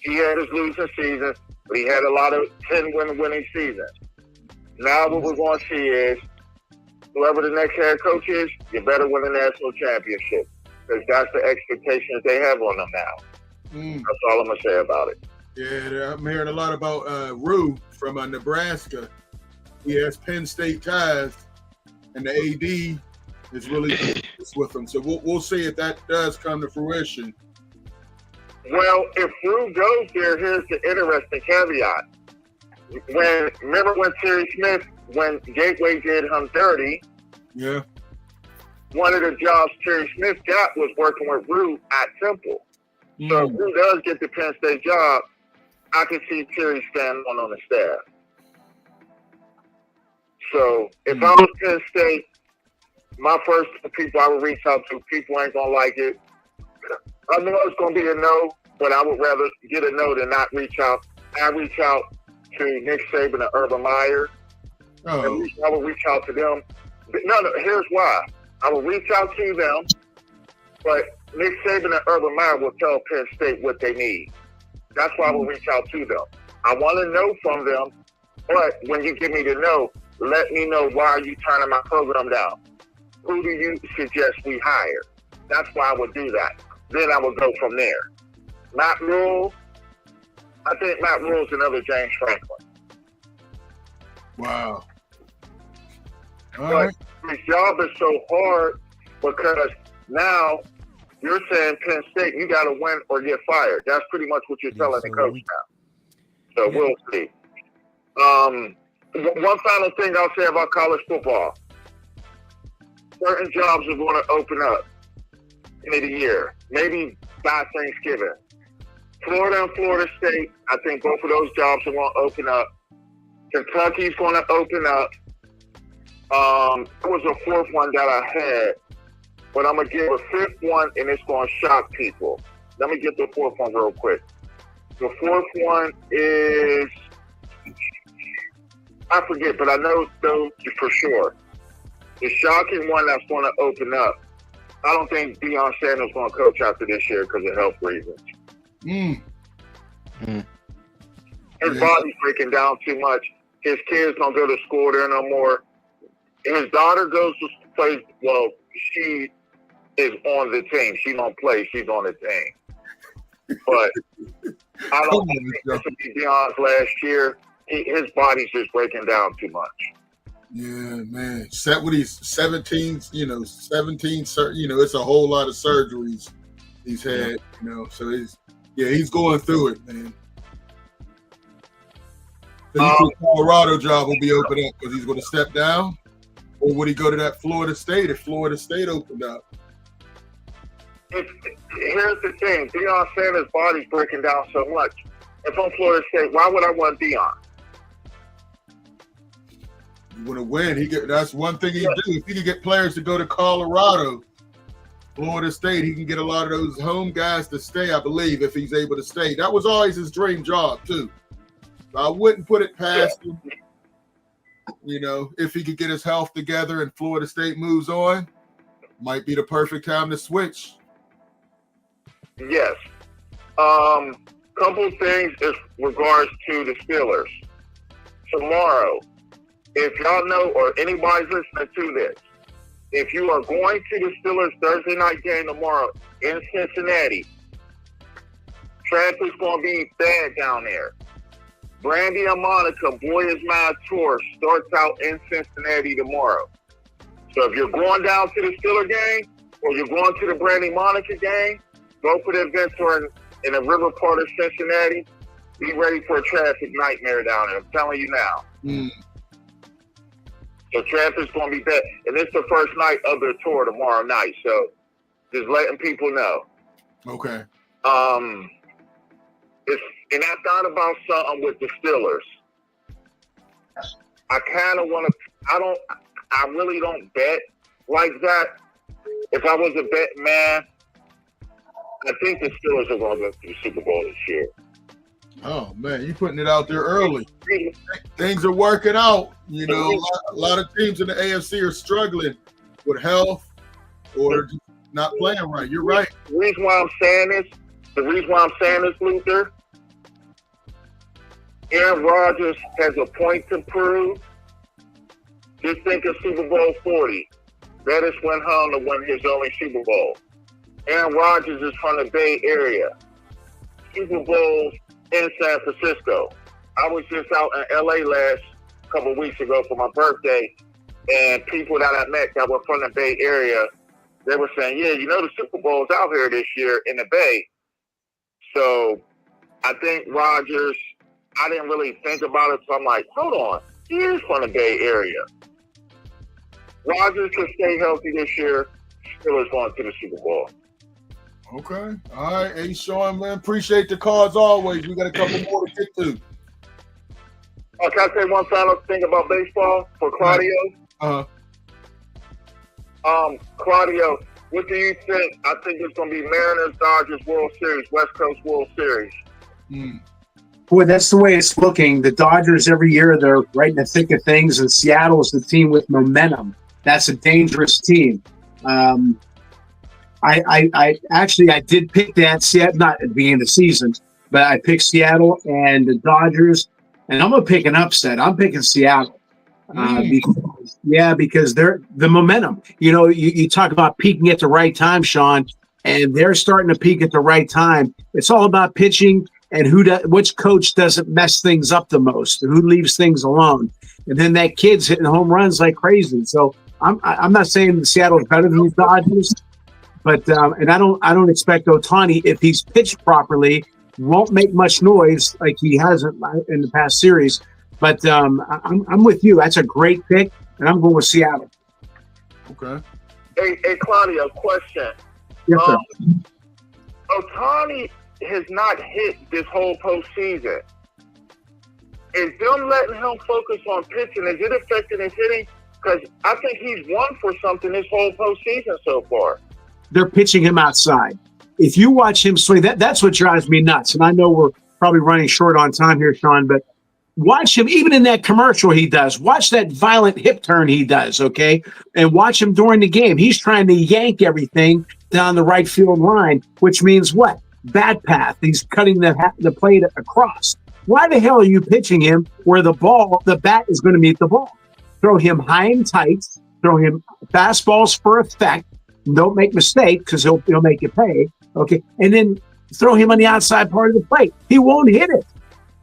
He had his losing season, but he had a lot of 10-win winning seasons. Now what we're going to see is whoever the next head coach is, you better win a national championship because that's the expectations they have on them now. That's all I'm going to say about it. Yeah, I'm hearing a lot about Rue from Nebraska. He has Penn State ties, and the AD is really with him. So we'll see if that does come to fruition. Well, if Rue goes there, here's the interesting caveat. Remember when Terry Smith, when Gateway did him dirty, yeah, one of the jobs Terry Smith got was working with Rue at Temple. So if Rue does get the Penn State job, I can see Terry standing on the staff. So if I was Penn State, my first people I would reach out to, people ain't going to like it. I know it's going to be a no, but I would rather get a no than not reach out. I reach out to Nick Saban and Urban Meyer. Oh. I would reach out to them. No, here's why. I will reach out to them, but Nick Saban and Urban Meyer will tell Penn State what they need. That's why I will reach out to them. I want to know from them, but when you give me the no, let me know why are you turning my program down. Who do you suggest we hire? That's why I would do that. Then I would go from there. Matt Rule, I think Matt Rule's another James Franklin. Wow. But his job is so hard because now you're saying Penn State, you got to win or get fired. That's pretty much what you're telling the coach now. So we'll see. One final thing I'll say about college football. Certain jobs are going to open up in the year, maybe by Thanksgiving. Florida and Florida State, I think both of those jobs are going to open up. Kentucky's going to open up. There was a 4th one that I had, but I'm going to give a 5th one, and it's going to shock people. Let me get the 4th one real quick. The 4th one is, I forget, but I know those for sure. The shocking one that's going to open up, I don't think Deion Sanders is going to coach after this year because of health reasons. His body's breaking down too much. His kids don't go to school there no more. his daughter goes to play. Well, she is on the team. She don't play. She's on the team. But I don't think this will be Deion's last year. His body's just breaking down too much. Yeah, man. Set with these 17, 17, it's a whole lot of surgeries he's had, so he's going through it, man. So you think Colorado job will be open up because he's going to step down? Or would he go to that Florida State if Florida State opened up? Here's the thing. Deion Sanders' body's breaking down so much. If I'm Florida State, why would I want Deion? You want to win. That's one thing he do. If he can get players to go to Colorado, Florida State, he can get a lot of those home guys to stay, I believe, if he's able to stay. That was always his dream job, too. So I wouldn't put it past him. If he could get his health together and Florida State moves on, might be the perfect time to switch. Yes. Couple things in regards to the Steelers. Tomorrow, if y'all know or anybody's listening to this, if you are going to the Steelers Thursday night game tomorrow in Cincinnati, traffic's going to be bad down there. Brandy and Monica, Boy Is Mine tour starts out in Cincinnati tomorrow. So if you're going down to the Steeler game or you're going to the Brandy Monica game, go for the event tour in the river part of Cincinnati. Be ready for a traffic nightmare down there. I'm telling you now. So traffic's going to be bad. And it's the first night of the tour tomorrow night. So just letting people know. Okay. And I thought about something with the Steelers. I kind of want to, I really don't bet like that. If I was a bet man, I think the Steelers are going to go to the Super Bowl this year. Oh, man, you putting it out there early. Things are working out. A lot of teams in the AFC are struggling with health or just not playing right. You're right. The reason why I'm saying this, Luther, Aaron Rodgers has a point to prove. Just think of Super Bowl 40. Bettis went home to win his only Super Bowl. Aaron Rodgers is from the Bay Area. Super Bowls in San Francisco. I was just out in LA last couple of weeks ago for my birthday, and people that I met that were from the Bay Area, they were saying, yeah, the Super Bowl's out here this year in the Bay. So I think Rodgers, I didn't really think about it, so I'm like, hold on, he is from the Bay Area. Rodgers can stay healthy this year. Steelers going to the Super Bowl. Okay. All right. Hey, Sean, man, appreciate the call as always. We got a couple more to get to. Can I say one final thing about baseball for Claudio? Claudio, what do you think? I think it's going to be Mariners, Dodgers World Series, West Coast World Series. Boy, that's the way it's looking. The Dodgers every year, they're right in the thick of things, and Seattle's the team with momentum. That's a dangerous team. I did pick that Seattle, not at the beginning of the season, but I picked Seattle and the Dodgers, and I'm gonna pick an upset. I'm picking Seattle because they're the momentum. You talk about peaking at the right time, Sean, and they're starting to peak at the right time. It's all about pitching and which coach doesn't mess things up the most, who leaves things alone, and then that kid's hitting home runs like crazy. So I'm not saying Seattle is better than the Dodgers. But and I don't expect Ohtani, if he's pitched properly, won't make much noise like he hasn't in the past series. But I'm with you. That's a great pick, and I'm going with Seattle. Okay. Hey Claudio, question. Yes, sir. Ohtani has not hit this whole postseason. Is them letting him focus on pitching, is it affecting his hitting? Because I think he's won for something this whole postseason so far. They're pitching him outside. If you watch him swing, that's what drives me nuts. And I know we're probably running short on time here, Sean, but watch him, even in that commercial he does. Watch that violent hip turn he does, okay? And watch him during the game. He's trying to yank everything down the right field line, which means what? Bat path. He's cutting the plate across. Why the hell are you pitching him where the bat is going to meet the ball? throw him high and tight, throw him fastballs for effect. Don't make mistakes because he'll make you pay. Okay, and then throw him on the outside part of the plate. He won't hit it.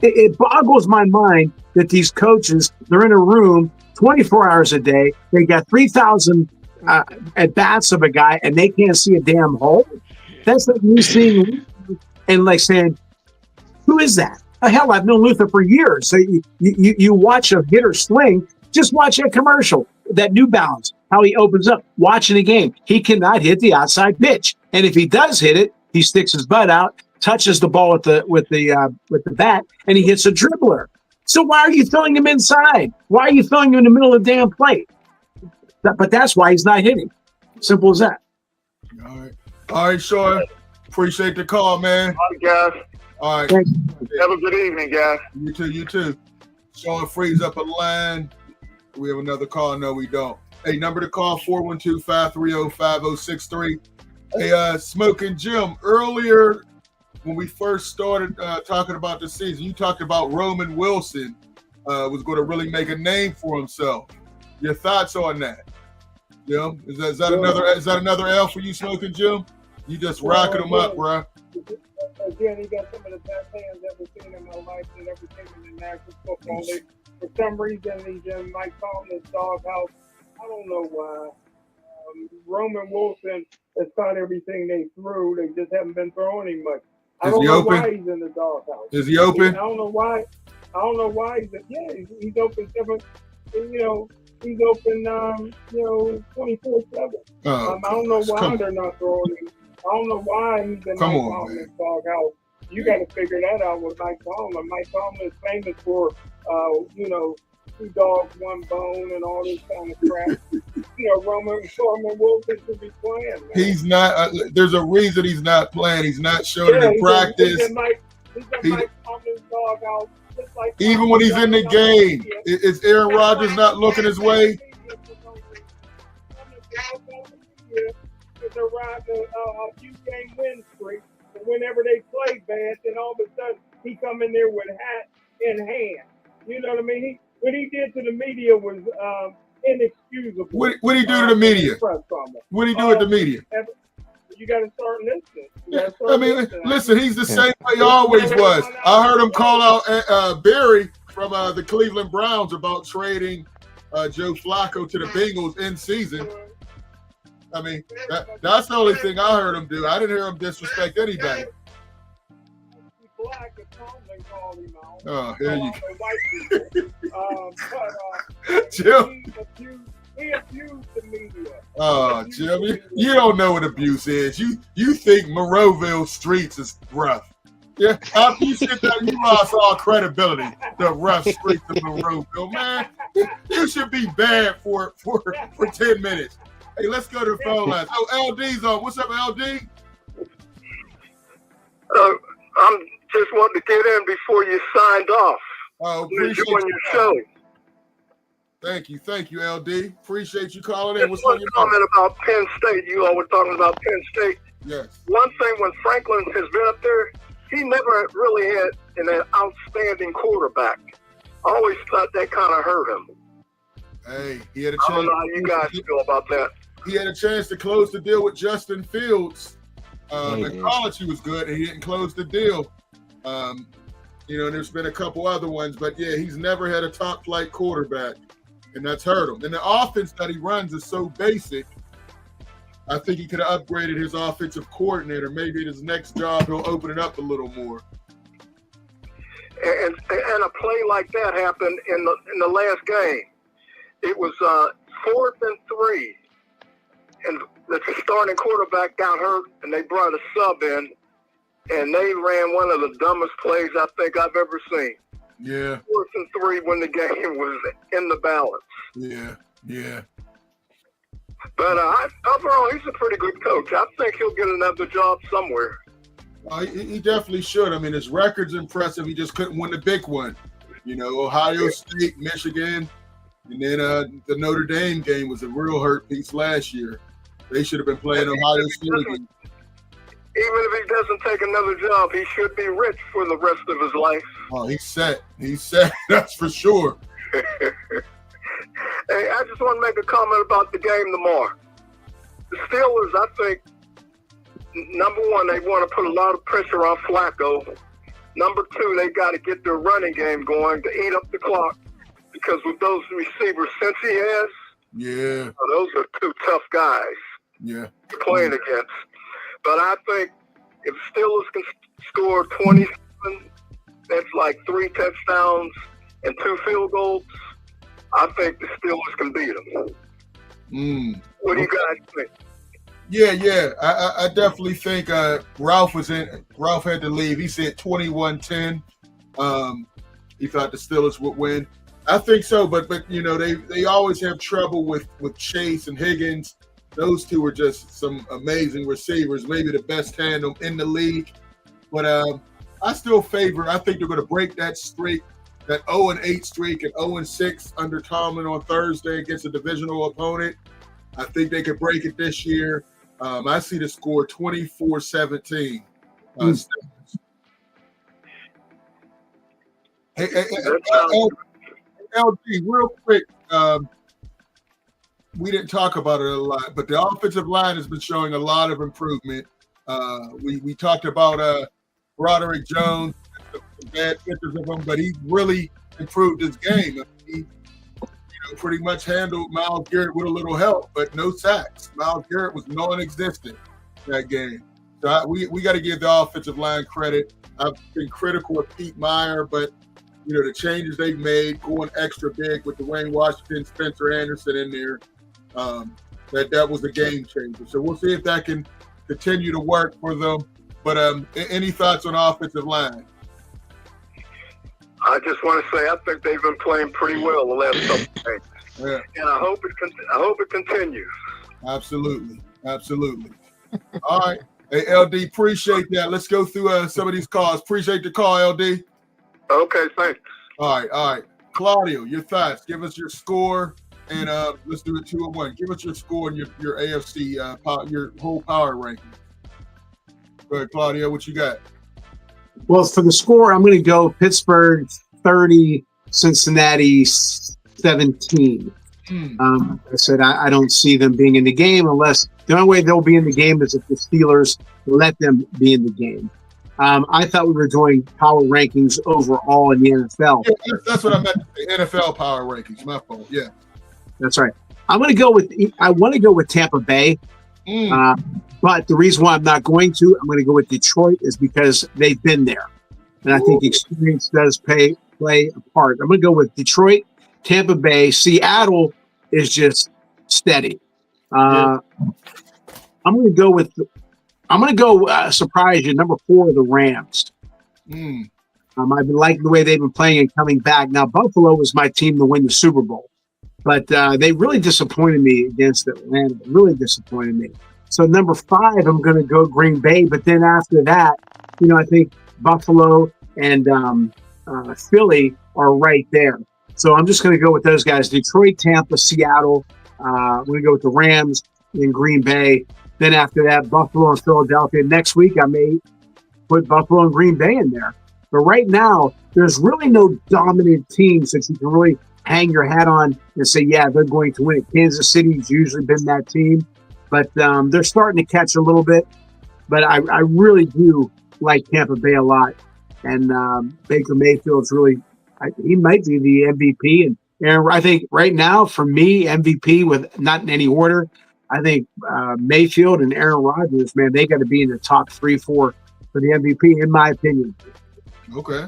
It boggles my mind that these coaches, they're in a room 24 hours a day. They got 3,000 at bats of a guy, and they can't see a damn hole. That's like me seeing and like saying, "Who is that?" Hell, I've known Luther for years. So you watch a hitter swing. Just watch that commercial, that New Balance, how he opens up, watching the game. He cannot hit the outside pitch, and if he does hit it, he sticks his butt out, touches the ball with the bat, and he hits a dribbler. So why are you throwing him inside? Why are you throwing him in the middle of the damn plate? But that's why he's not hitting. Simple as that. All right, Sean. Appreciate the call, man. All right, guys. All right. Thanks. Have a good evening, guys. You too. Sean frees up a line. We have another call. No, we don't. Hey, number to call, 412-530-5063. Hey, Smoking Jim, earlier when we first started talking about the season, you talked about Roman Wilson was going to really make a name for himself. Your thoughts on that? Yeah, is that another L for you, Smoking Jim? You just rocking him up, bro. Again, he got some of the best hands I've ever seen in my life and ever seen in the National Football League. For some reason, he's in Mike Tomlin's doghouse. I don't know why. Roman Wilson has caught everything they threw. They just haven't been throwing him much. I don't know why he's in the doghouse. Is he open? I don't know why. He's open 7. He's open 24/7. I don't know why they're not throwing him. I don't know why he's in Mike Tomlin's doghouse. You got to figure that out with Mike Tomlin. Mike Tomlin is famous for 2 dogs, 1 bone, and all this kind of crap. Roman Wilson should be playing. Man. He's not. There's a reason he's not playing. He's not showing it in practice. He's in Mike Tomlin's doghouse. Like even when he's in the game, is Aaron Rodgers not looking his way? They're riding a few game win streak. And whenever they play bad, then all of a sudden he come in there with hat in hand. You know what I mean? What he did to the media was inexcusable. What did he do to the media? What did he do with the media? You got to start listening. Listen, he's the same way he always was. I heard him call out Barry from the Cleveland Browns about trading Joe Flacco to the Bengals in season. I mean, that's the only thing I heard him do. I didn't hear him disrespect anybody. Oh, here you go. Jim. He abused the media. Oh, Jim, you don't know what abuse is. You think Monroeville streets is rough. Yeah, after you sit there, you lost all credibility. The rough streets of Monroeville, man. You should be banned for 10 minutes. Hey, let's go to the phone lines. Oh, LD's on. What's up, LD? I'm just wanting to get in before you signed off. Oh, appreciate you. Your show. Thank you, LD. Appreciate you calling in. What's on your comment about Penn State? You all were talking about Penn State. Yes. One thing, when Franklin has been up there, he never really had an outstanding quarterback. I always thought that kind of hurt him. Hey, he had a chance. I don't know how you guys feel about that. He had a chance to close the deal with Justin Fields. In college, he was good, and he didn't close the deal. There's been a couple other ones, but yeah, he's never had a top flight quarterback, and that's hurt him. And the offense that he runs is so basic. I think he could have upgraded his offensive coordinator. Maybe in his next job, he'll open it up a little more. And a play like that happened in the last game. It was 4th and 3, and the starting quarterback got hurt, and they brought a sub in, and they ran one of the dumbest plays I think I've ever seen. Yeah. 4th and 3 when the game was in the balance. Yeah. But overall, he's a pretty good coach. I think he'll get another job somewhere. He definitely should. I mean, his record's impressive. He just couldn't win the big one. Ohio State, Michigan, and then the Notre Dame game was a real hurt piece last year. They should have been playing Ohio State again. Even if he doesn't take another job, he should be rich for the rest of his life. Oh, he's set. That's for sure. Hey, I just want to make a comment about the game tomorrow. The Steelers, I think, number one, they want to put a lot of pressure on Flacco. Number two, they got to get their running game going to eat up the clock, because with those receivers since he has, those are two tough guys playing against. But I think if Steelers can score 27, that's like 3 touchdowns and 2 field goals, I think the Steelers can beat them. What do you guys think? Yeah. I definitely think Ralph had to leave. He said 21-10. He thought the Steelers would win. I think so, but they always have trouble with Chase and Higgins. Those two are just some amazing receivers, maybe the best tandem in the league. But I still I think they're going to break that streak, that 0-8 streak, and 0-6 under Tomlin on Thursday against a divisional opponent. I think they could break it this year. I see the score 24-17. Hey, LG, real quick, we didn't talk about it a lot, but the offensive line has been showing a lot of improvement. We talked about Broderick Jones, some bad pictures of him, but he really improved his game. He pretty much handled Myles Garrett with a little help, but no sacks. Myles Garrett was non-existent that game. So we got to give the offensive line credit. I've been critical of Pete Meyer, but the changes they've made, going extra big with Dwayne Washington, Spencer Anderson in there, that was a game changer. So we'll see if that can continue to work for them. But any thoughts on offensive line? I just want to say I think they've been playing pretty well the last couple of games, and I hope it continues. Absolutely. All right, hey LD, appreciate that. Let's go through some of these calls. Appreciate the call, LD. Okay, thanks. All right. Claudio, your thoughts. Give us your score, and let's do it 2-1. Give us your score and your AFC your whole power ranking. Go ahead, Claudio. What you got? Well, for the score, I'm going to go Pittsburgh 30, Cincinnati 17. I said I don't see them being in the game unless the only way they'll be in the game is if the Steelers let them be in the game. I thought we were doing power rankings overall in the NFL. Yeah, that's what I meant. NFL power rankings. My fault. Yeah, that's right. I want to go with Tampa Bay. But the reason why I'm not going to go with Detroit is because they've been there. And I think experience does play a part. I'm going to go with Detroit, Tampa Bay. Seattle is just steady. I'm going to go surprise you, number 4, the Rams. I've been liking the way they've been playing and coming back. Now, Buffalo was my team to win the Super Bowl. But they really disappointed me against Atlanta. Really disappointed me. So number 5, I'm going to go Green Bay. But then after that, I think Buffalo and Philly are right there. So I'm just going to go with those guys: Detroit, Tampa, Seattle. I'm going to go with the Rams and Green Bay. Then after that, Buffalo and Philadelphia. Next week, I may put Buffalo and Green Bay in there. But right now, there's really no dominant teams that you can really hang your hat on and say, yeah, they're going to win it. Kansas City's usually been that team. But they're starting to catch a little bit. But I really do like Tampa Bay a lot. And Baker Mayfield's really he might be the MVP. And Aaron, I think right now, for me, MVP with not in any order, I think Mayfield and Aaron Rodgers, man, they got to be in the top 3-4 for the MVP, in my opinion. Okay.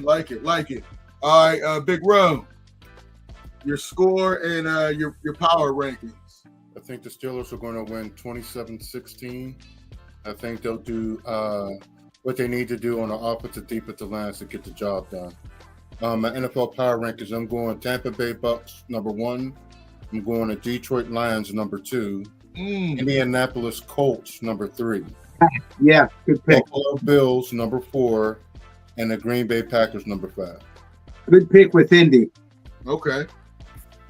Like it. All right, Big Ro, your score and your power rankings. I think the Steelers are going to win 27-16. I think they'll do what they need to do on the offensive defensive lines to get the job done. My NFL power rankings, I'm going Tampa Bay Bucks, number 1. I'm going to Detroit Lions, number 2. Indianapolis Colts, number 3. Yeah, good pick. Buffalo Bills, number 4. And the Green Bay Packers, number 5. Good pick with Indy. Okay.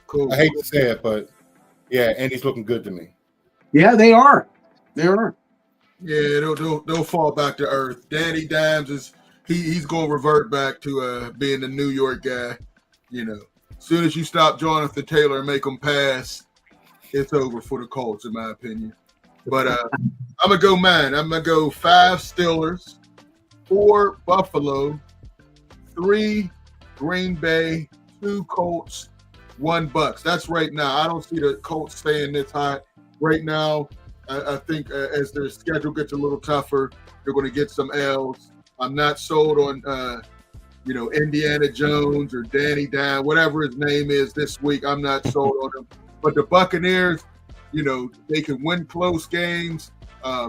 Cool. I hate to say it, but yeah, Indy's looking good to me. Yeah, they are. Yeah, they'll fall back to earth. Danny Dimes he's going to revert back to being the New York guy, As soon as you stop Jonathan Taylor and make him pass, it's over for the Colts, in my opinion. But I'm going to go mine. I'm going to go 5 Steelers, 4 Buffalo, 3 Green Bay, 2 Colts, 1 Bucks. That's right now. I don't see the Colts staying this high. Right now, I think as their schedule gets a little tougher, they're going to get some L's. I'm not sold on, Indiana Jones or Danny Dine, whatever his name is this week. I'm not sold on him. But the Buccaneers, they can win close games.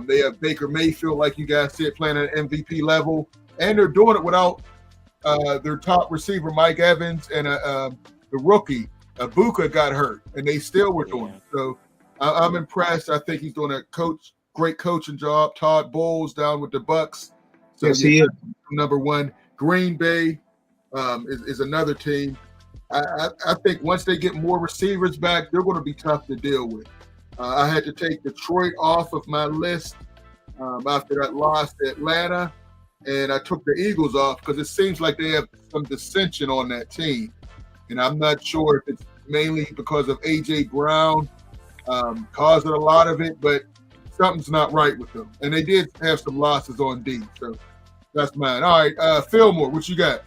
They have Baker Mayfield, like you guys said, playing at an MVP level. And they're doing it without their top receiver, Mike Evans, and the rookie, Ibuka, got hurt. And they still were doing it. So I'm impressed. I think he's doing a great coaching job. Todd Bowles down with the Bucks. So yes, he is. Number 1. Green Bay is another team. I think once they get more receivers back, they're going to be tough to deal with. I had to take Detroit off of my list after that loss to Atlanta, and I took the Eagles off because it seems like they have some dissension on that team. And I'm not sure if it's mainly because of A.J. Brown causing a lot of it, but something's not right with them. And they did have some losses on D, so that's mine. All right, Fillmore, what you got?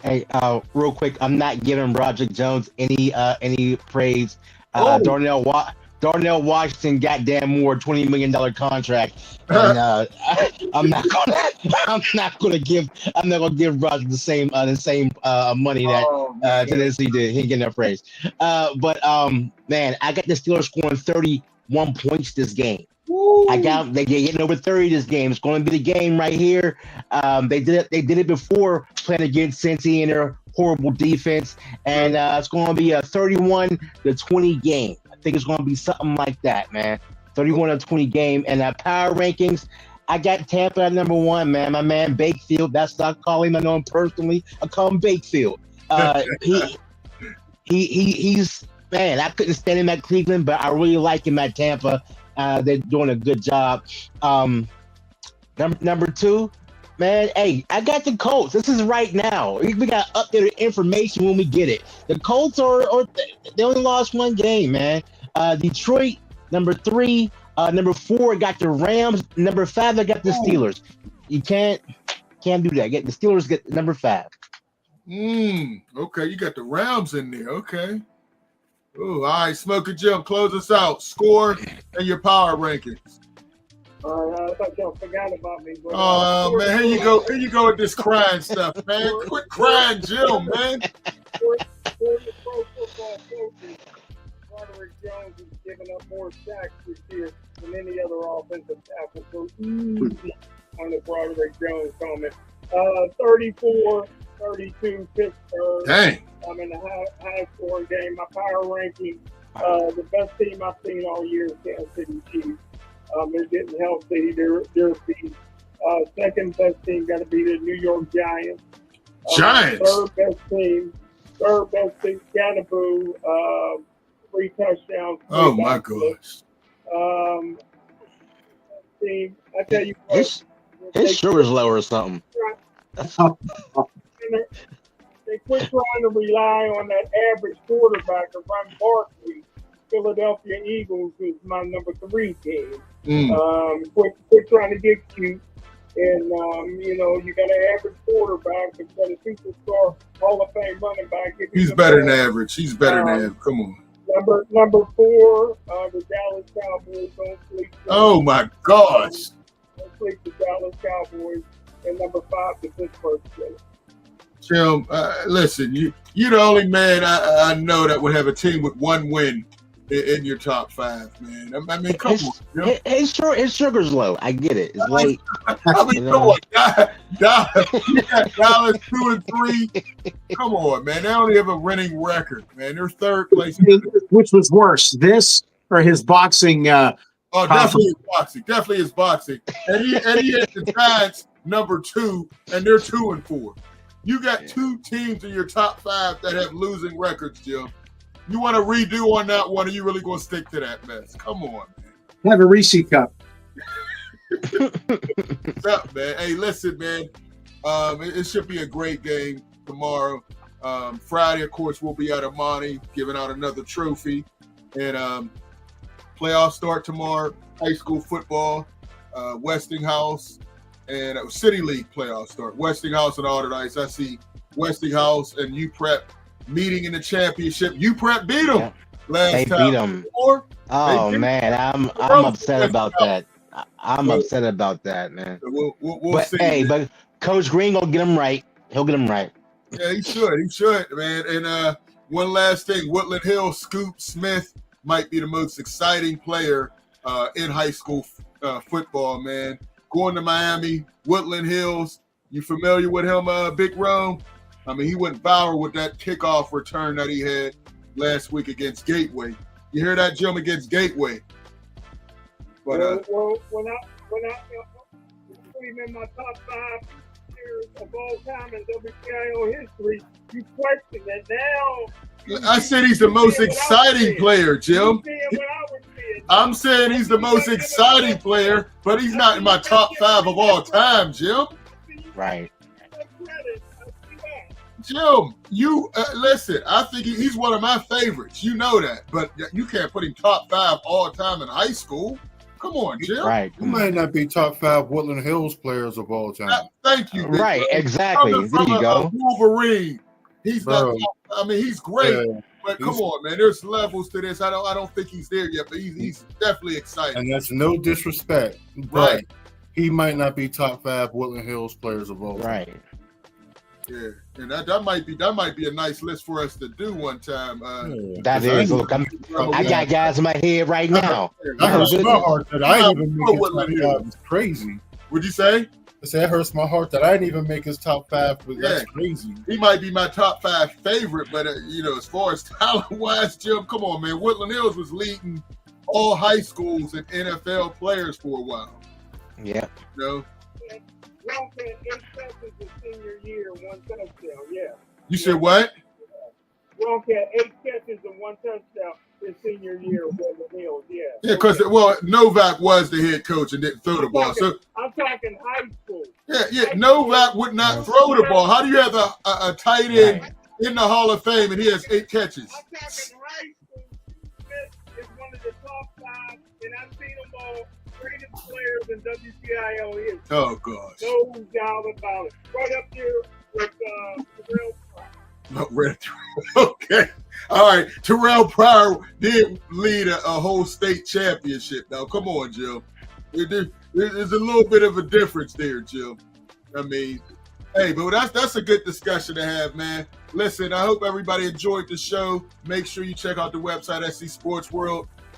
Hey, real quick, I'm not giving Broderick Jones any praise. Darnell Washington, goddamn Moore, $20 million contract, and I'm not gonna give Broderick the same money that Tennessee did. He ain't getting that praise. But man, I got the Steelers scoring 31 points this game. They're getting over 30 this game. It's going to be the game right here. They did it before playing against Cincy and their horrible defense, and it's going to be a 31-20 game. I think it's going to be something like that, man. 31-20 game. And power rankings, I got Tampa at number 1, man. My man Bakefield. That's not calling him. I know him personally. I call him Bakefield. He's man. I couldn't stand him at Cleveland, but I really like him at Tampa. They're doing a good job. Number 2, man. Hey, I got the Colts. This is right now. We got updated information when we get it. The Colts they only lost 1 game, man. Detroit, number 3. Number 4 got the Rams. Number 5, I got the Steelers. You can't do that. The Steelers get number 5. Okay, you got the Rams in there. Okay. Oh, all right, Smoker Jim, close us out. Score and your power rankings. All right, I thought y'all forgot about me. But, oh, man, here you go. Here you go with this crying stuff, man. Quit crying, Jim, man. For the Pro Football Focus, Broderick Jones is giving up more sacks this year than any other offensive tackle. So easy on the Broderick Jones comment. 34-32 Pittsburgh. Dang. I'm in a high scoring game. My power ranking, the best team I've seen all year is Kansas City Chiefs. They're getting healthy. They're beat. Second best team got to be the New York Giants. Giants. Third best team, Ganaboo, 3 touchdowns. Oh my gosh. Team, I tell you what, his sugar's low or something. They quit trying to rely on that average quarterback to run Barkley. Philadelphia Eagles is my number 3 team. Quit trying to get cute. And, you got an average quarterback, but got a superstar Hall of Fame running back. He's better than average. He's better than average. Come on. Number 4, the Dallas Cowboys. Don't sleep. Oh, my gosh. Don't sleep the Dallas Cowboys. And number 5, the Pittsburgh Steelers. Jim, listen, you're the only man I know that would have a team with 1 win in your top 5, man. I mean, come on. His sugar's low. I get it. It's late. I mean, come on. You got Dallas 2-3. Come on, man. They only have a winning record, man. They're 3rd place. Which was worse, this or his boxing? Definitely his boxing. Definitely his boxing. And he had the Giants number 2, and they're 2-4. You got 2 teams in your top 5 that have losing records, Jim. You want to redo on that one, or you really going to stick to that mess? Come on, man. Have a Reese cup. What's up, man? Hey, listen, man. It should be a great game tomorrow. Friday, of course, we'll be at Amani giving out another trophy. And playoffs start tomorrow. High school football, Westinghouse, and City League playoffs start. Westinghouse and Alderdice. I see Westinghouse and UPrep meeting in the championship. UPrep beat them last They time. beat them. Before. Oh man, I'm upset about that. I'm upset about that, man. We'll But see. hey, but Coach Green gonna get him right. He'll get him right. Yeah, he should, man. And one last thing, Woodland Hills, Scoop Smith might be the most exciting player in high school football, man. Going to Miami, Woodland Hills. You familiar with him, Big Rome? I mean, he went viral with that kickoff return that he had last week against Gateway. You hear that, Jim, against Gateway? But well, when I put him in my top 5 players of all time in WPIO history, you question it now. I said he's the most exciting player, Jim. I'm saying he's the most exciting player, but he's not in my top 5 of all time, Jim. Right. Jim, you listen. I think he's one of my favorites. You know that, but you can't put him top 5 all time in high school. Come on, Jim. Right. He might not be top 5 Woodland Hills players of all time. Thank you. Right. Big Exactly. There you go. Wolverine. He's Bro. not. I mean, he's great. Yeah, But come on, man. There's levels to this. I don't think he's there yet, but he's definitely exciting. and that's no disrespect, but Right. he might not be top 5 Woodland Hills players of all time. Right. Yeah, and that might be a nice list for us to do one time. Yeah. That 'Cause I is. ain't Look, even- I got guys in my head right now. That hurts my heart that I didn't even make his Woodland top 5. It's crazy. Would you say I said, that hurts my heart that I didn't even make his top 5. But that's Yeah. crazy. he might be my top 5 favorite? But as far as talent wise, Jim, come on, man. Woodland Hills was leading all high schools and NFL players for a while. Yeah. You know, Ronk had 8 catches his senior year, 1 touchdown. Yeah. you said what? Ronk had 8 catches and 1 touchdown his senior year at Woodland Hills. Yeah. Yeah, because Novak was the head coach and didn't throw the ball. So I'm talking high school. yeah, Novak would not throw the ball. How do you have a tight end in the Hall of Fame and he has 8 catches? I'm talking high school. Smith is one of the top 5, and I've seen them all. Greatest players in WPIO history. Oh gosh. No doubt about it. Right up there with Terrell Pryor. No, okay. All right. Terrell Pryor did lead a whole state championship. Now, come on, Jim. There's a little bit of a difference there, Jim. I mean, hey, but that's a good discussion to have, man. Listen, I hope everybody enjoyed the show. Make sure you check out the website,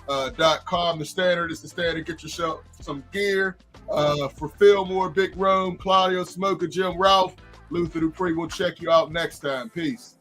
scsportsworld.com. The Standard is the Standard. Get yourself some gear. For Fillmore, Big Rome, Claudio, Smoker, Jim, Ralph, Luther Dupree. We'll check you out next time. Peace.